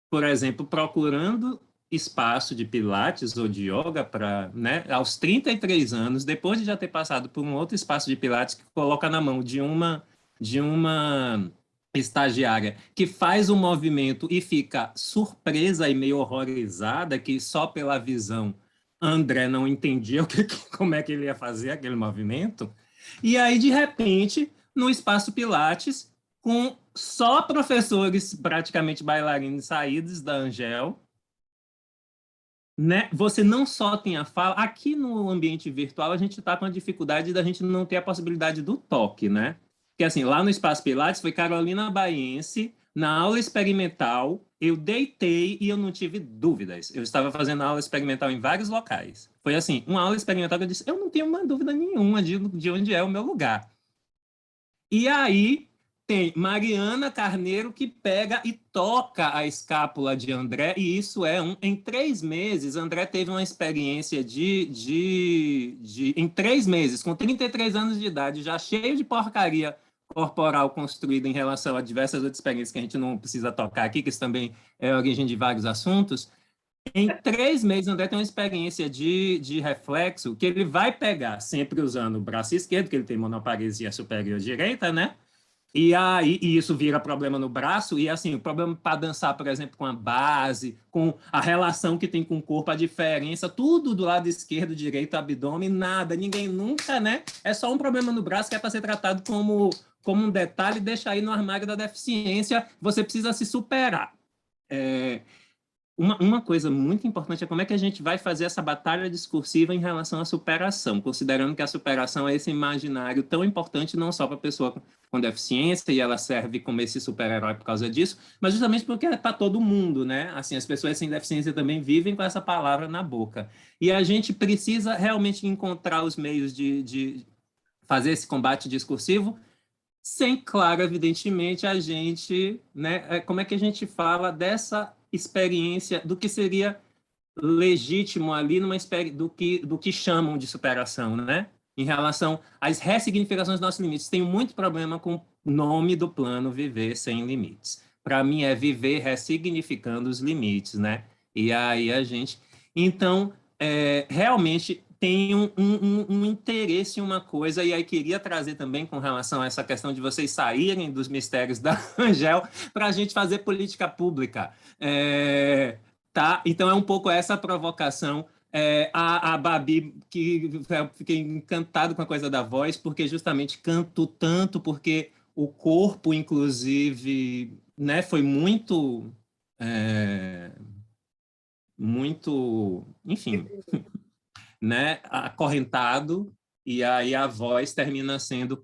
por exemplo, procurando espaço de pilates ou de yoga para, né, aos 33 anos, depois de já ter passado por um outro espaço de pilates que coloca na mão de uma estagiária que faz o movimento e fica surpresa e meio horrorizada que só pela visão André não entendia como é que ele ia fazer aquele movimento. E aí, de repente, no espaço Pilates, com só professores praticamente bailarinos saídos da Angel, né? Você não só tem a fala... Aqui no ambiente virtual, a gente está com a dificuldade da gente não ter a possibilidade do toque, né? Porque, assim, lá no Espaço Pilates, foi Carolina Baiense, na aula experimental, eu deitei e eu não tive dúvidas. Eu estava fazendo aula experimental em vários locais. Foi, assim, uma aula experimental que eu disse, eu não tenho uma dúvida nenhuma de onde é o meu lugar. E aí, tem Mariana Carneiro que pega e toca a escápula de André, e isso em 3 meses, André teve uma experiência em 3 meses, com 33 anos de idade, já cheio de porcaria corporal construída em relação a diversas outras experiências que a gente não precisa tocar aqui, que isso também é a origem de vários assuntos. Em 3 meses, André tem uma experiência de reflexo que ele vai pegar, sempre usando o braço esquerdo, que ele tem monoparesia superior direita, né? E isso vira problema no braço, e assim, o problema para dançar, por exemplo, com a base, com a relação que tem com o corpo, a diferença, tudo do lado esquerdo, direito, abdômen, nada, ninguém nunca, né? É só um problema no braço que é para ser tratado como um detalhe, deixa aí no armário da deficiência, você precisa se superar. Uma coisa muito importante é como é que a gente vai fazer essa batalha discursiva em relação à superação, considerando que a superação é esse imaginário tão importante não só para a pessoa com deficiência, e ela serve como esse super-herói por causa disso, mas justamente porque é para todo mundo, né? Assim, as pessoas sem deficiência também vivem com essa palavra na boca. E a gente precisa realmente encontrar os meios de fazer esse combate discursivo, sem, claro, evidentemente, a gente, né? Como é que a gente fala dessa experiência, do que seria legítimo ali do que chamam de superação, né? Em relação às ressignificações dos nossos limites. Tenho muito problema com o nome do plano Viver Sem Limites. Para mim é viver ressignificando os limites, né? E aí a gente... Então, realmente tem um interesse em uma coisa, e aí queria trazer também com relação a essa questão de vocês saírem dos mistérios da Angel para a gente fazer política pública. Tá? Então, é um pouco essa provocação. A Babi, que eu fiquei encantado com a coisa da voz, porque justamente canto tanto, porque o corpo, inclusive, né, foi muito, enfim, né, acorrentado, e aí a voz termina sendo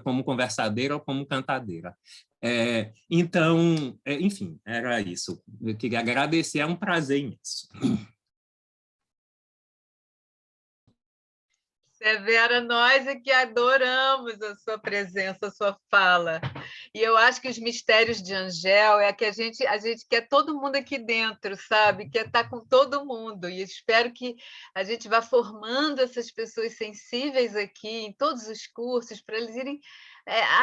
como conversadeira ou como cantadeira. Então, enfim, era isso. Eu queria agradecer, é um prazer imenso. Severa, nós é que adoramos a sua presença, a sua fala. E eu acho que os mistérios de Angel é que a gente quer todo mundo aqui dentro, sabe? Quer estar com todo mundo. E espero que a gente vá formando essas pessoas sensíveis aqui em todos os cursos, para eles irem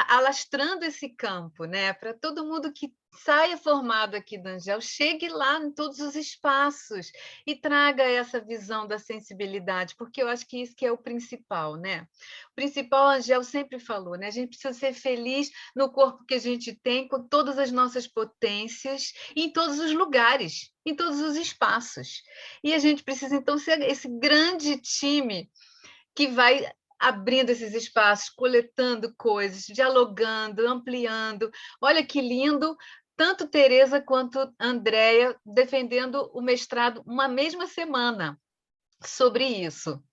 alastrando esse campo, né? Para todo mundo que saia formado aqui da Angel, chegue lá em todos os espaços e traga essa visão da sensibilidade, porque eu acho que isso que é o principal, né? O principal, a Angel sempre falou, né? A gente precisa ser feliz no corpo que a gente tem, com todas as nossas potências, em todos os lugares, em todos os espaços. E a gente precisa, então, ser esse grande time que vai abrindo esses espaços, coletando coisas, dialogando, ampliando. Olha que lindo, tanto Tereza quanto Andréia defendendo o mestrado uma mesma semana sobre isso.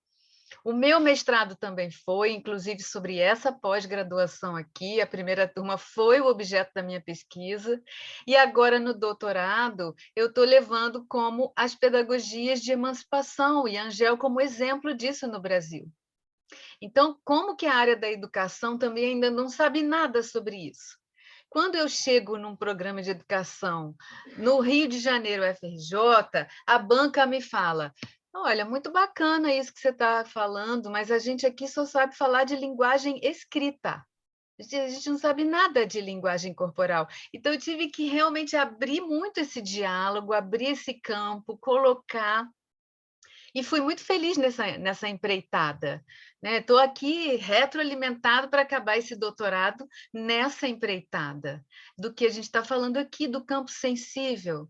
O meu mestrado também foi, inclusive, sobre essa pós-graduação aqui. A primeira turma foi o objeto da minha pesquisa. E agora, no doutorado, eu estou levando como as pedagogias de emancipação, e a Angel como exemplo disso no Brasil. Então, como que a área da educação também ainda não sabe nada sobre isso? Quando eu chego num programa de educação no Rio de Janeiro, FRJ, a banca me fala: olha, muito bacana isso que você está falando, mas a gente aqui só sabe falar de linguagem escrita. A gente não sabe nada de linguagem corporal. Então, eu tive que realmente abrir muito esse diálogo, abrir esse campo, colocar. E fui muito feliz nessa empreitada. Estou aqui retroalimentado para acabar esse doutorado nessa empreitada, do que a gente está falando aqui, do campo sensível.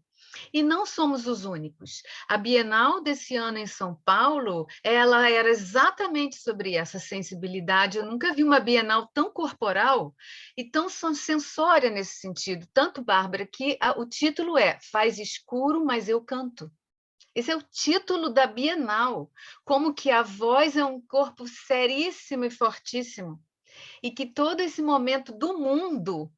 E não somos os únicos. A Bienal desse ano em São Paulo, ela era exatamente sobre essa sensibilidade. Eu nunca vi uma Bienal tão corporal e tão sensória nesse sentido. Tanto, Bárbara, que o título é Faz Escuro, mas eu canto. Esse é o título da Bienal, como que a voz é um corpo seríssimo e fortíssimo, e que todo esse momento do mundo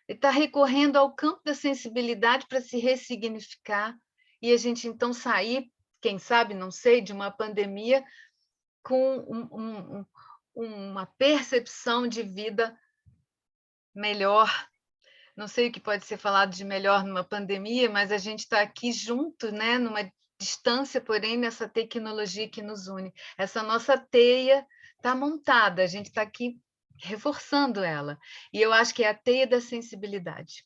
está recorrendo ao campo da sensibilidade para se ressignificar, e a gente então sair, quem sabe, não sei, de uma pandemia com uma percepção de vida melhor. Não sei o que pode ser falado de melhor numa pandemia, mas a gente está aqui junto, né, numa distância, porém, nessa tecnologia que nos une. Essa nossa teia está montada, a gente está aqui reforçando ela. E eu acho que é a teia da sensibilidade.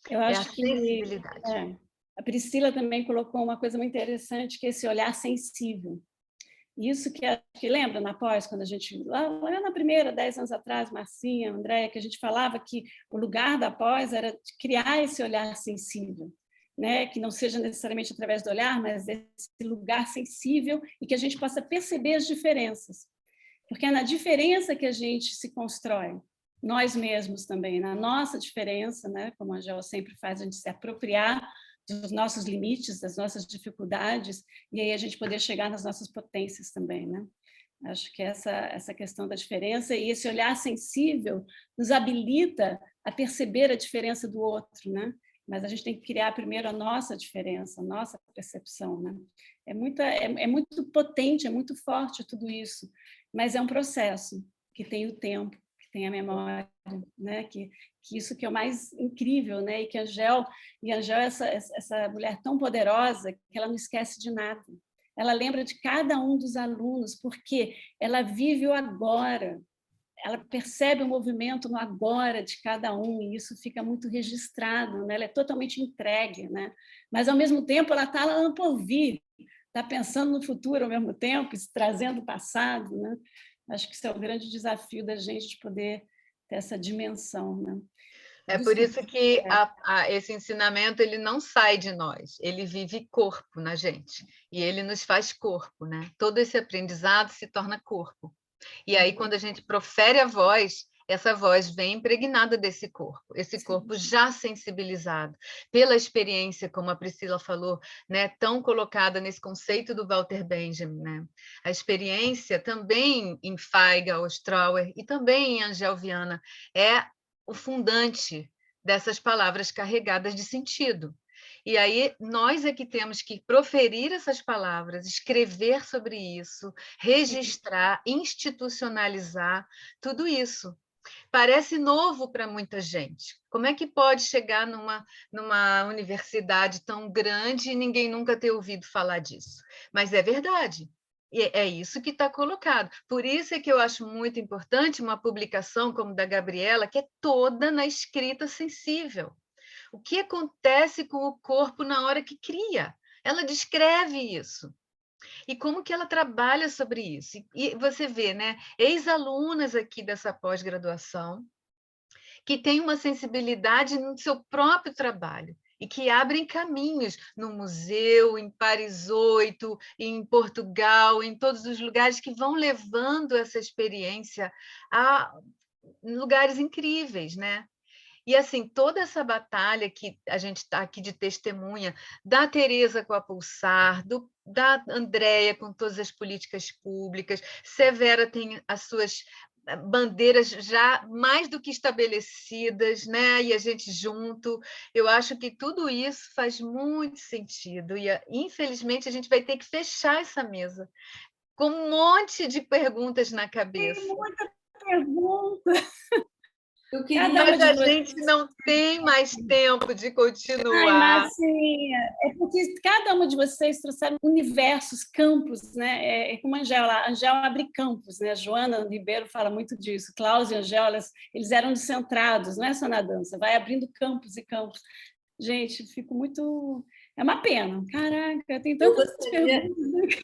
Eu acho que sensibilidade. A Priscila também colocou uma coisa muito interessante, que é esse olhar sensível. Isso que lembra na pós, quando a gente, lá na primeira, 10 anos atrás, Marcinha, Andréia, que a gente falava que o lugar da pós era de criar esse olhar sensível, né? Que não seja necessariamente através do olhar, mas desse lugar sensível e que a gente possa perceber as diferenças. Porque é na diferença que a gente se constrói, nós mesmos também, na nossa diferença, né? Como a Angel sempre faz, a gente se apropriar dos nossos limites, das nossas dificuldades, e aí a gente poder chegar nas nossas potências também, né? Acho que essa questão da diferença e esse olhar sensível nos habilita a perceber a diferença do outro, né? Mas a gente tem que criar primeiro a nossa diferença, a nossa percepção, né? É muito potente, é muito forte tudo isso, mas é um processo que tem o tempo, que tem a memória, né? Que isso que é o mais incrível, né? E que a Angel essa mulher tão poderosa que ela não esquece de nada. Ela lembra de cada um dos alunos, porque ela vive o agora. Ela percebe o movimento no agora de cada um, e isso fica muito registrado, né? Ela é totalmente entregue, né? Mas, ao mesmo tempo, ela está lá no porvir, está pensando no futuro ao mesmo tempo, trazendo o passado, né? Acho que isso é o grande desafio da gente, de poder ter essa dimensão, né? É por isso que esse ensinamento ele não sai de nós, ele vive corpo na gente, e ele nos faz corpo, né? Todo esse aprendizado se torna corpo. E aí, quando a gente profere a voz, essa voz vem impregnada desse corpo, esse corpo já sensibilizado pela experiência, como a Priscila falou, né, tão colocada nesse conceito do Walter Benjamin, né? A experiência também em Feiga, Ostrauer e também em Angel Viana é o fundante dessas palavras carregadas de sentido. E aí nós é que temos que proferir essas palavras, escrever sobre isso, registrar, institucionalizar tudo isso. Parece novo para muita gente. Como é que pode chegar numa universidade tão grande e ninguém nunca ter ouvido falar disso? Mas é verdade. E é isso que está colocado. Por isso é que eu acho muito importante uma publicação como da Gabriela, que é toda na escrita sensível. O que acontece com o corpo na hora que cria? Ela descreve isso. E como que ela trabalha sobre isso? E você vê, né, ex-alunas aqui dessa pós-graduação que têm uma sensibilidade no seu próprio trabalho e que abrem caminhos no museu, em Paris 8, em Portugal, em todos os lugares que vão levando essa experiência a lugares incríveis, né? E, assim, toda essa batalha que a gente está aqui de testemunha, da Tereza com a Pulsar, da Andréia com todas as políticas públicas, Severa tem as suas bandeiras já mais do que estabelecidas, né? E a gente junto, eu acho que tudo isso faz muito sentido, e infelizmente a gente vai ter que fechar essa mesa com um monte de perguntas na cabeça. Tem muita pergunta. Mas a gente não tem mais tempo de continuar. Ai, Marcinha, é porque cada uma de vocês trouxeram universos, campos, né? É como a Angela abre campos, né? A Joana Ribeiro fala muito disso. Cláudia e Angela, eles eram descentrados, não é só na dança, vai abrindo campos e campos. Gente, fico muito... É uma pena. Caraca, tem tantas perguntas.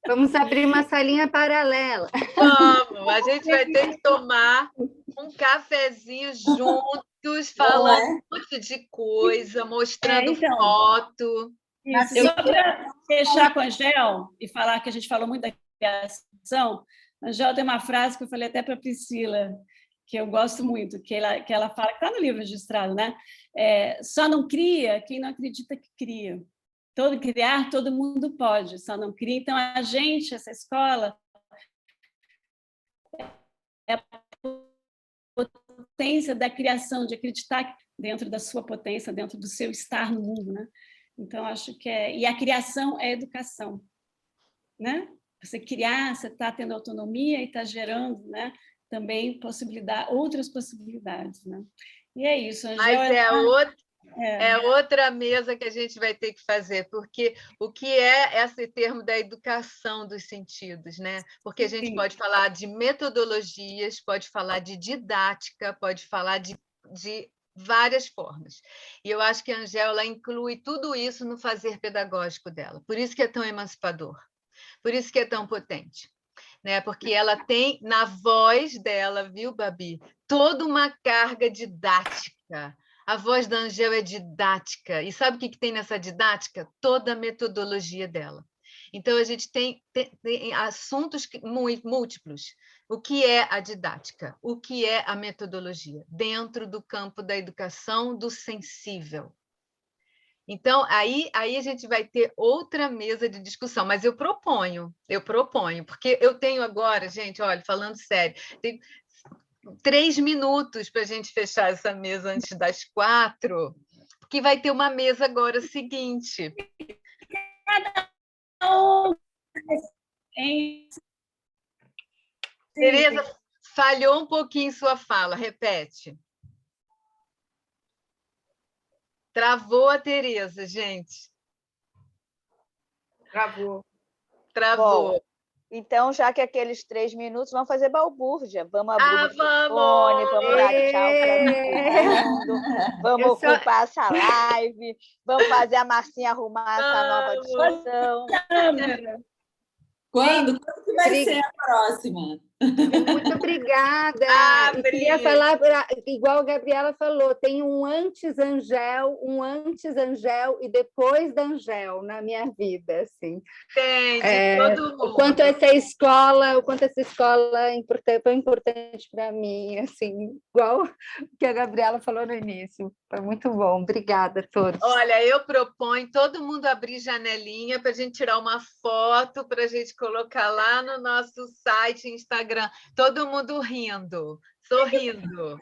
Vamos abrir uma salinha paralela. Vamos, a gente vai ter que tomar um cafezinho juntos, falando um monte de coisa, mostrando foto. Só para fechar com a Angel e falar que a gente falou muito da criação, a Angel tem uma frase que eu falei até para a Priscila, que eu gosto muito, que ela fala, que está no livro registrado, né? Só não cria quem não acredita que cria. Criar, todo mundo pode, só não cria. Então, a gente, essa escola, é a potência da criação, de acreditar dentro da sua potência, dentro do seu estar no mundo, né? Então, acho que E a criação é educação, né? Você criar, você está tendo autonomia e está gerando, né? Também outras possibilidades, né? E é isso, Angela. É outra mesa que a gente vai ter que fazer, porque o que é esse termo da educação dos sentidos, né? Porque a gente pode falar de metodologias, pode falar de didática, pode falar de várias formas. E eu acho que a Angela inclui tudo isso no fazer pedagógico dela. Por isso que é tão emancipador, por isso que é tão potente. Né? Porque ela tem na voz dela, viu, Babi, toda uma carga didática. A voz da Angel é didática. E sabe o que tem nessa didática? Toda a metodologia dela. Então, a gente tem assuntos múltiplos. O que é a didática? O que é a metodologia? Dentro do campo da educação do sensível. Então, aí a gente vai ter outra mesa de discussão, mas eu proponho, porque eu tenho agora, gente, olha, falando sério, tem 3 minutos para a gente fechar essa mesa antes das 4, porque vai ter uma mesa agora seguinte. Tereza, falhou um pouquinho sua fala, repete. Travou a Tereza, gente. Travou. Bom, então, já que aqueles 3 minutos, vamos fazer balbúrdia. Vamos abrir o microfone, vamos dar tchau para todo mundo, vamos ocupar essa live, vamos fazer a Marcinha arrumar essa nova discussão. Quando que vai ser a próxima? Muito obrigada. E queria falar, igual a Gabriela falou, tem um antes-Angel e depois da Angel na minha vida. Assim. Todo mundo. O quanto essa escola foi importante para mim, assim, igual o que a Gabriela falou no início. Foi muito bom. Obrigada a todos. Olha, eu proponho todo mundo abrir janelinha para a gente tirar uma foto, para a gente colocar lá no nosso site, Instagram. Todo mundo rindo, sorrindo.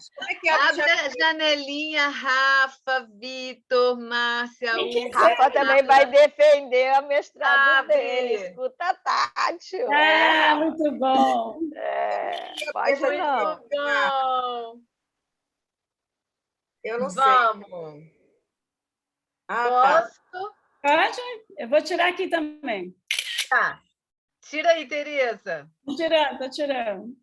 Abre a janelinha, Rafa, Vitor, Márcia. Rafa também vai defender a mestrado dele. Escuta, Tati. Muito bom. Pode não. Muito bom. Eu não Vamos. sei. Posso? Pode? Eu vou tirar aqui também. Tá. Tira aí, Tereza. Tô tirando.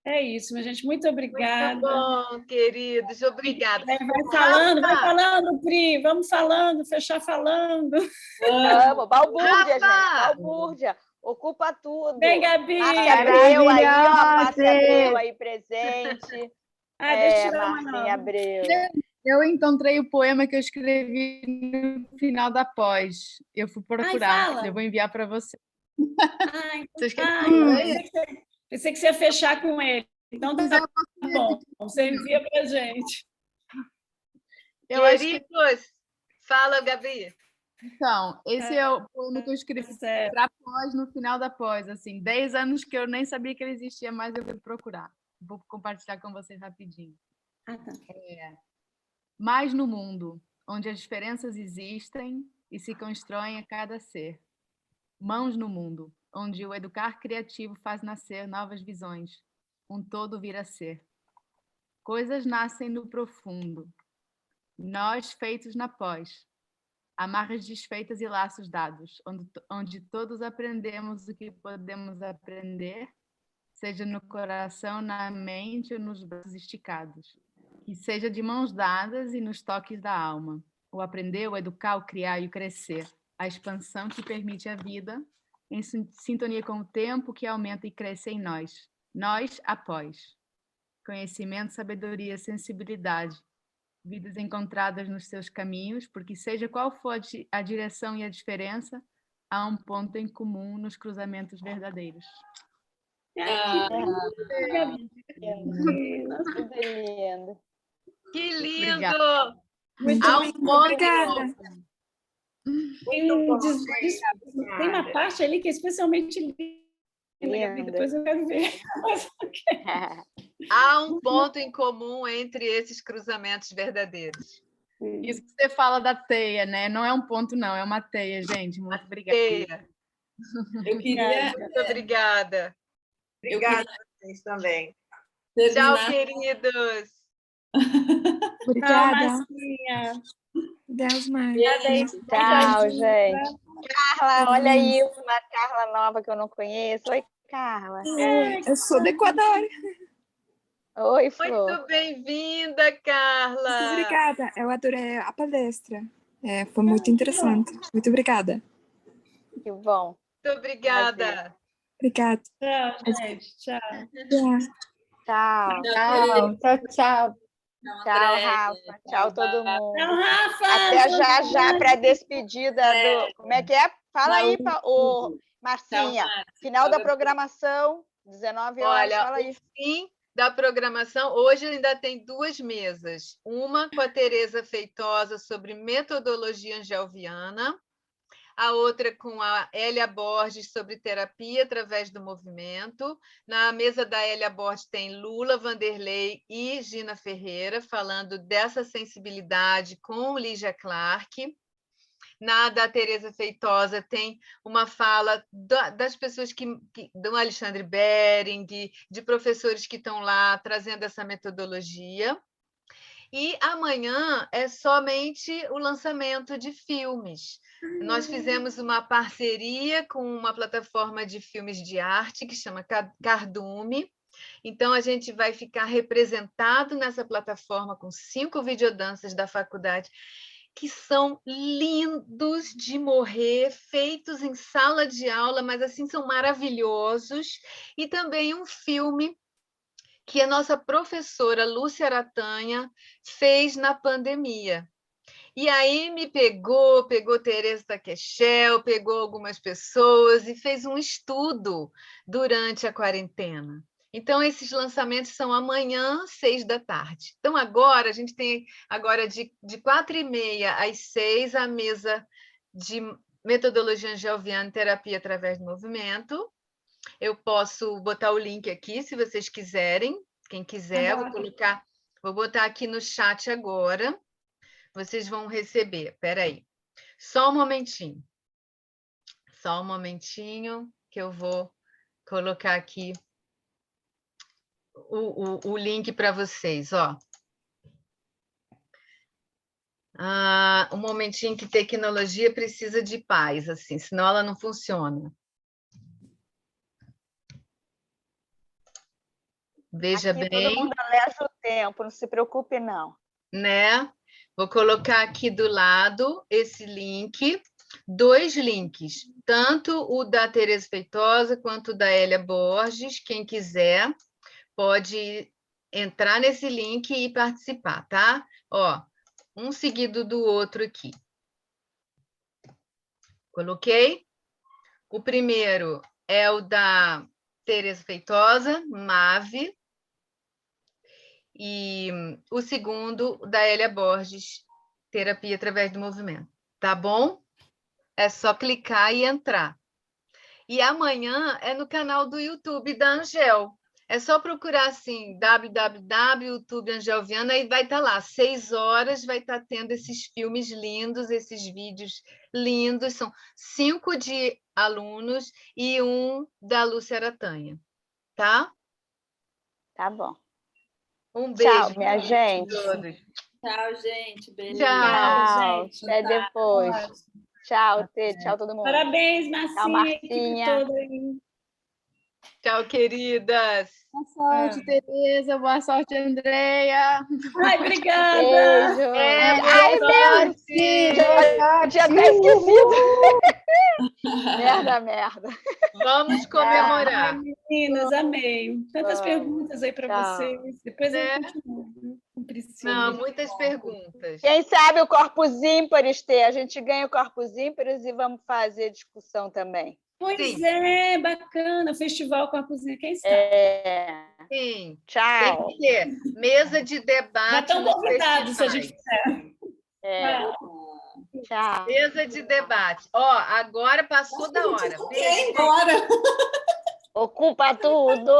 É isso, minha gente. Muito obrigada. Muito bom, queridos. Obrigada. Vai falando, Pri. Vamos falando, fechar falando. Vamos, balbúrdia, gente. Balbúrdia. Ocupa tudo. Vem, Gabi. Márcia Abreu aí, ó. Márcia Abreu aí presente. deixa eu tirar uma Marcinha nova. Abreu. Eu encontrei o poema que eu escrevi no final da pós. Eu fui procurar. fala. Eu vou enviar para você. Vocês Pensei que você ia fechar com ele. Então tá bom. Você envia para a gente. Eu acho que... Fala, Gabi. Então, esse é o poema que eu escrevi para pós, no final da pós. Assim, 10 anos que eu nem sabia que ele existia, mas eu vou procurar. Vou compartilhar com vocês rapidinho. Ah, tá. Mais no mundo, onde as diferenças existem e se constroem a cada ser. Mãos no mundo, onde o educar criativo faz nascer novas visões. Um todo vir a ser. Coisas nascem no profundo. Nós feitos na pós. Amarras desfeitas e laços dados, onde todos aprendemos o que podemos aprender, seja no coração, na mente ou nos braços esticados. Que seja de mãos dadas e nos toques da alma. O aprender, o educar, o criar e o crescer. A expansão que permite a vida, em sintonia com o tempo que aumenta e cresce em nós. Nós após. Conhecimento, sabedoria, sensibilidade. Vidas encontradas nos seus caminhos, porque seja qual for a direção e a diferença, há um ponto em comum nos cruzamentos verdadeiros. Que lindo! Obrigada. Muito obrigada. Tem uma parte ali que é especialmente linda. Depois eu quero ver. Há um ponto em comum entre esses cruzamentos verdadeiros. Isso que você fala da teia, né? Não é um ponto, não, é uma teia, gente. Muito obrigada. Teia. Eu queria... Muito obrigada. Obrigada a vocês também. Tchau, queridos. Obrigada. Marcinha. Deus, mãe. Tchau, gente. Carla, olha aí uma Carla nova que eu não conheço. Oi, Carla. Eu sou do Equador. Oi, Flor. Muito bem-vinda, Carla. Muito obrigada. Eu adorei a palestra. Foi muito interessante. Muito obrigada. Que bom. Muito obrigada. Obrigada. Tchau, gente. Tchau. Tchau. Tchau. Tchau, Rafa. Tchau, todo mundo. Tchau, Rafa. Até já para a despedida do... Como é que é? Fala aí, Marcinha. Final da programação, 19 horas. Olha, fala aí. o fim da programação, hoje ainda tem 2 mesas. Uma com a Tereza Feitosa sobre metodologia angelviana, a outra com a Hélia Borges sobre terapia através do movimento. Na mesa da Hélia Borges tem Lula, Vanderlei e Gina Ferreira, falando dessa sensibilidade com Lígia Clark. Na da Tereza Feitosa tem uma fala das pessoas do Alexandre Bering, de professores que estão lá trazendo essa metodologia. E amanhã é somente o lançamento de filmes. Nós fizemos uma parceria com uma plataforma de filmes de arte que chama Cardume. Então, a gente vai ficar representado nessa plataforma com 5 videodanças da faculdade, que são lindos de morrer, feitos em sala de aula, mas assim são maravilhosos. E também um filme que a nossa professora Lúcia Aratanha fez na pandemia. E aí me pegou Tereza Taquechel, pegou algumas pessoas e fez um estudo durante a quarentena. Então, esses lançamentos são amanhã, 6 da tarde. Então, agora, a gente tem agora de 4h30 às 6 a mesa de metodologia angelviana, terapia através do movimento. Eu posso botar o link aqui, se vocês quiserem. Quem quiser, vou botar aqui no chat agora. Vocês vão receber. Espera aí. Só um momentinho. Só um momentinho que eu vou colocar aqui o link para vocês, ó. Um momentinho que tecnologia precisa de paz, assim, senão ela não funciona. Veja aqui bem. Todo mundo aleza o tempo, não se preocupe, não. Né? Vou colocar aqui do lado esse link, 2 links, tanto o da Tereza Feitosa quanto o da Hélia Borges. Quem quiser pode entrar nesse link e participar, tá? Ó, um seguido do outro aqui. Coloquei. O primeiro é o da Tereza Feitosa, MAVE. E o segundo, da Hélia Borges, Terapia através do Movimento. Tá bom? É só clicar e entrar. E amanhã é no canal do YouTube da Angel. É só procurar assim, www.youtube Angel Viana, e vai estar lá. 6 horas vai estar tendo esses filmes lindos, esses vídeos lindos. São 5 de alunos e 1 da Lúcia Aratanha. Tá? Tá bom. Um beijo. Tchau, minha gente. Todos. Tchau, gente. Beijo. Tchau, gente. até depois. Tchau, Tê. Tchau, todo mundo. Parabéns, Tchau, Marcinha, equipe Marcinha. toda aí. Tchau, queridas. Boa sorte, Tereza. Boa sorte, Andréia. Ai, obrigada. Beijo. Ai, meu Deus. Tinha até esquecido. Merda. Vamos comemorar. Ai, meninas, amei. Tantas perguntas aí para vocês. Depois eu continuo com Priscila. Não, muitas perguntas. Quem sabe o Corpus Ímpares, Tê? A gente ganha o Corpus Ímpares e vamos fazer discussão também. Pois é, bacana. Festival Corpus Ímpares, quem sabe? Sim. Tchau. Tem que ter mesa de debate. Já estão nos convidados, se a gente festivais. quiser. Tchau. Mesa de debate. Ó, agora passou da hora. Quem embora? Ocupa tudo.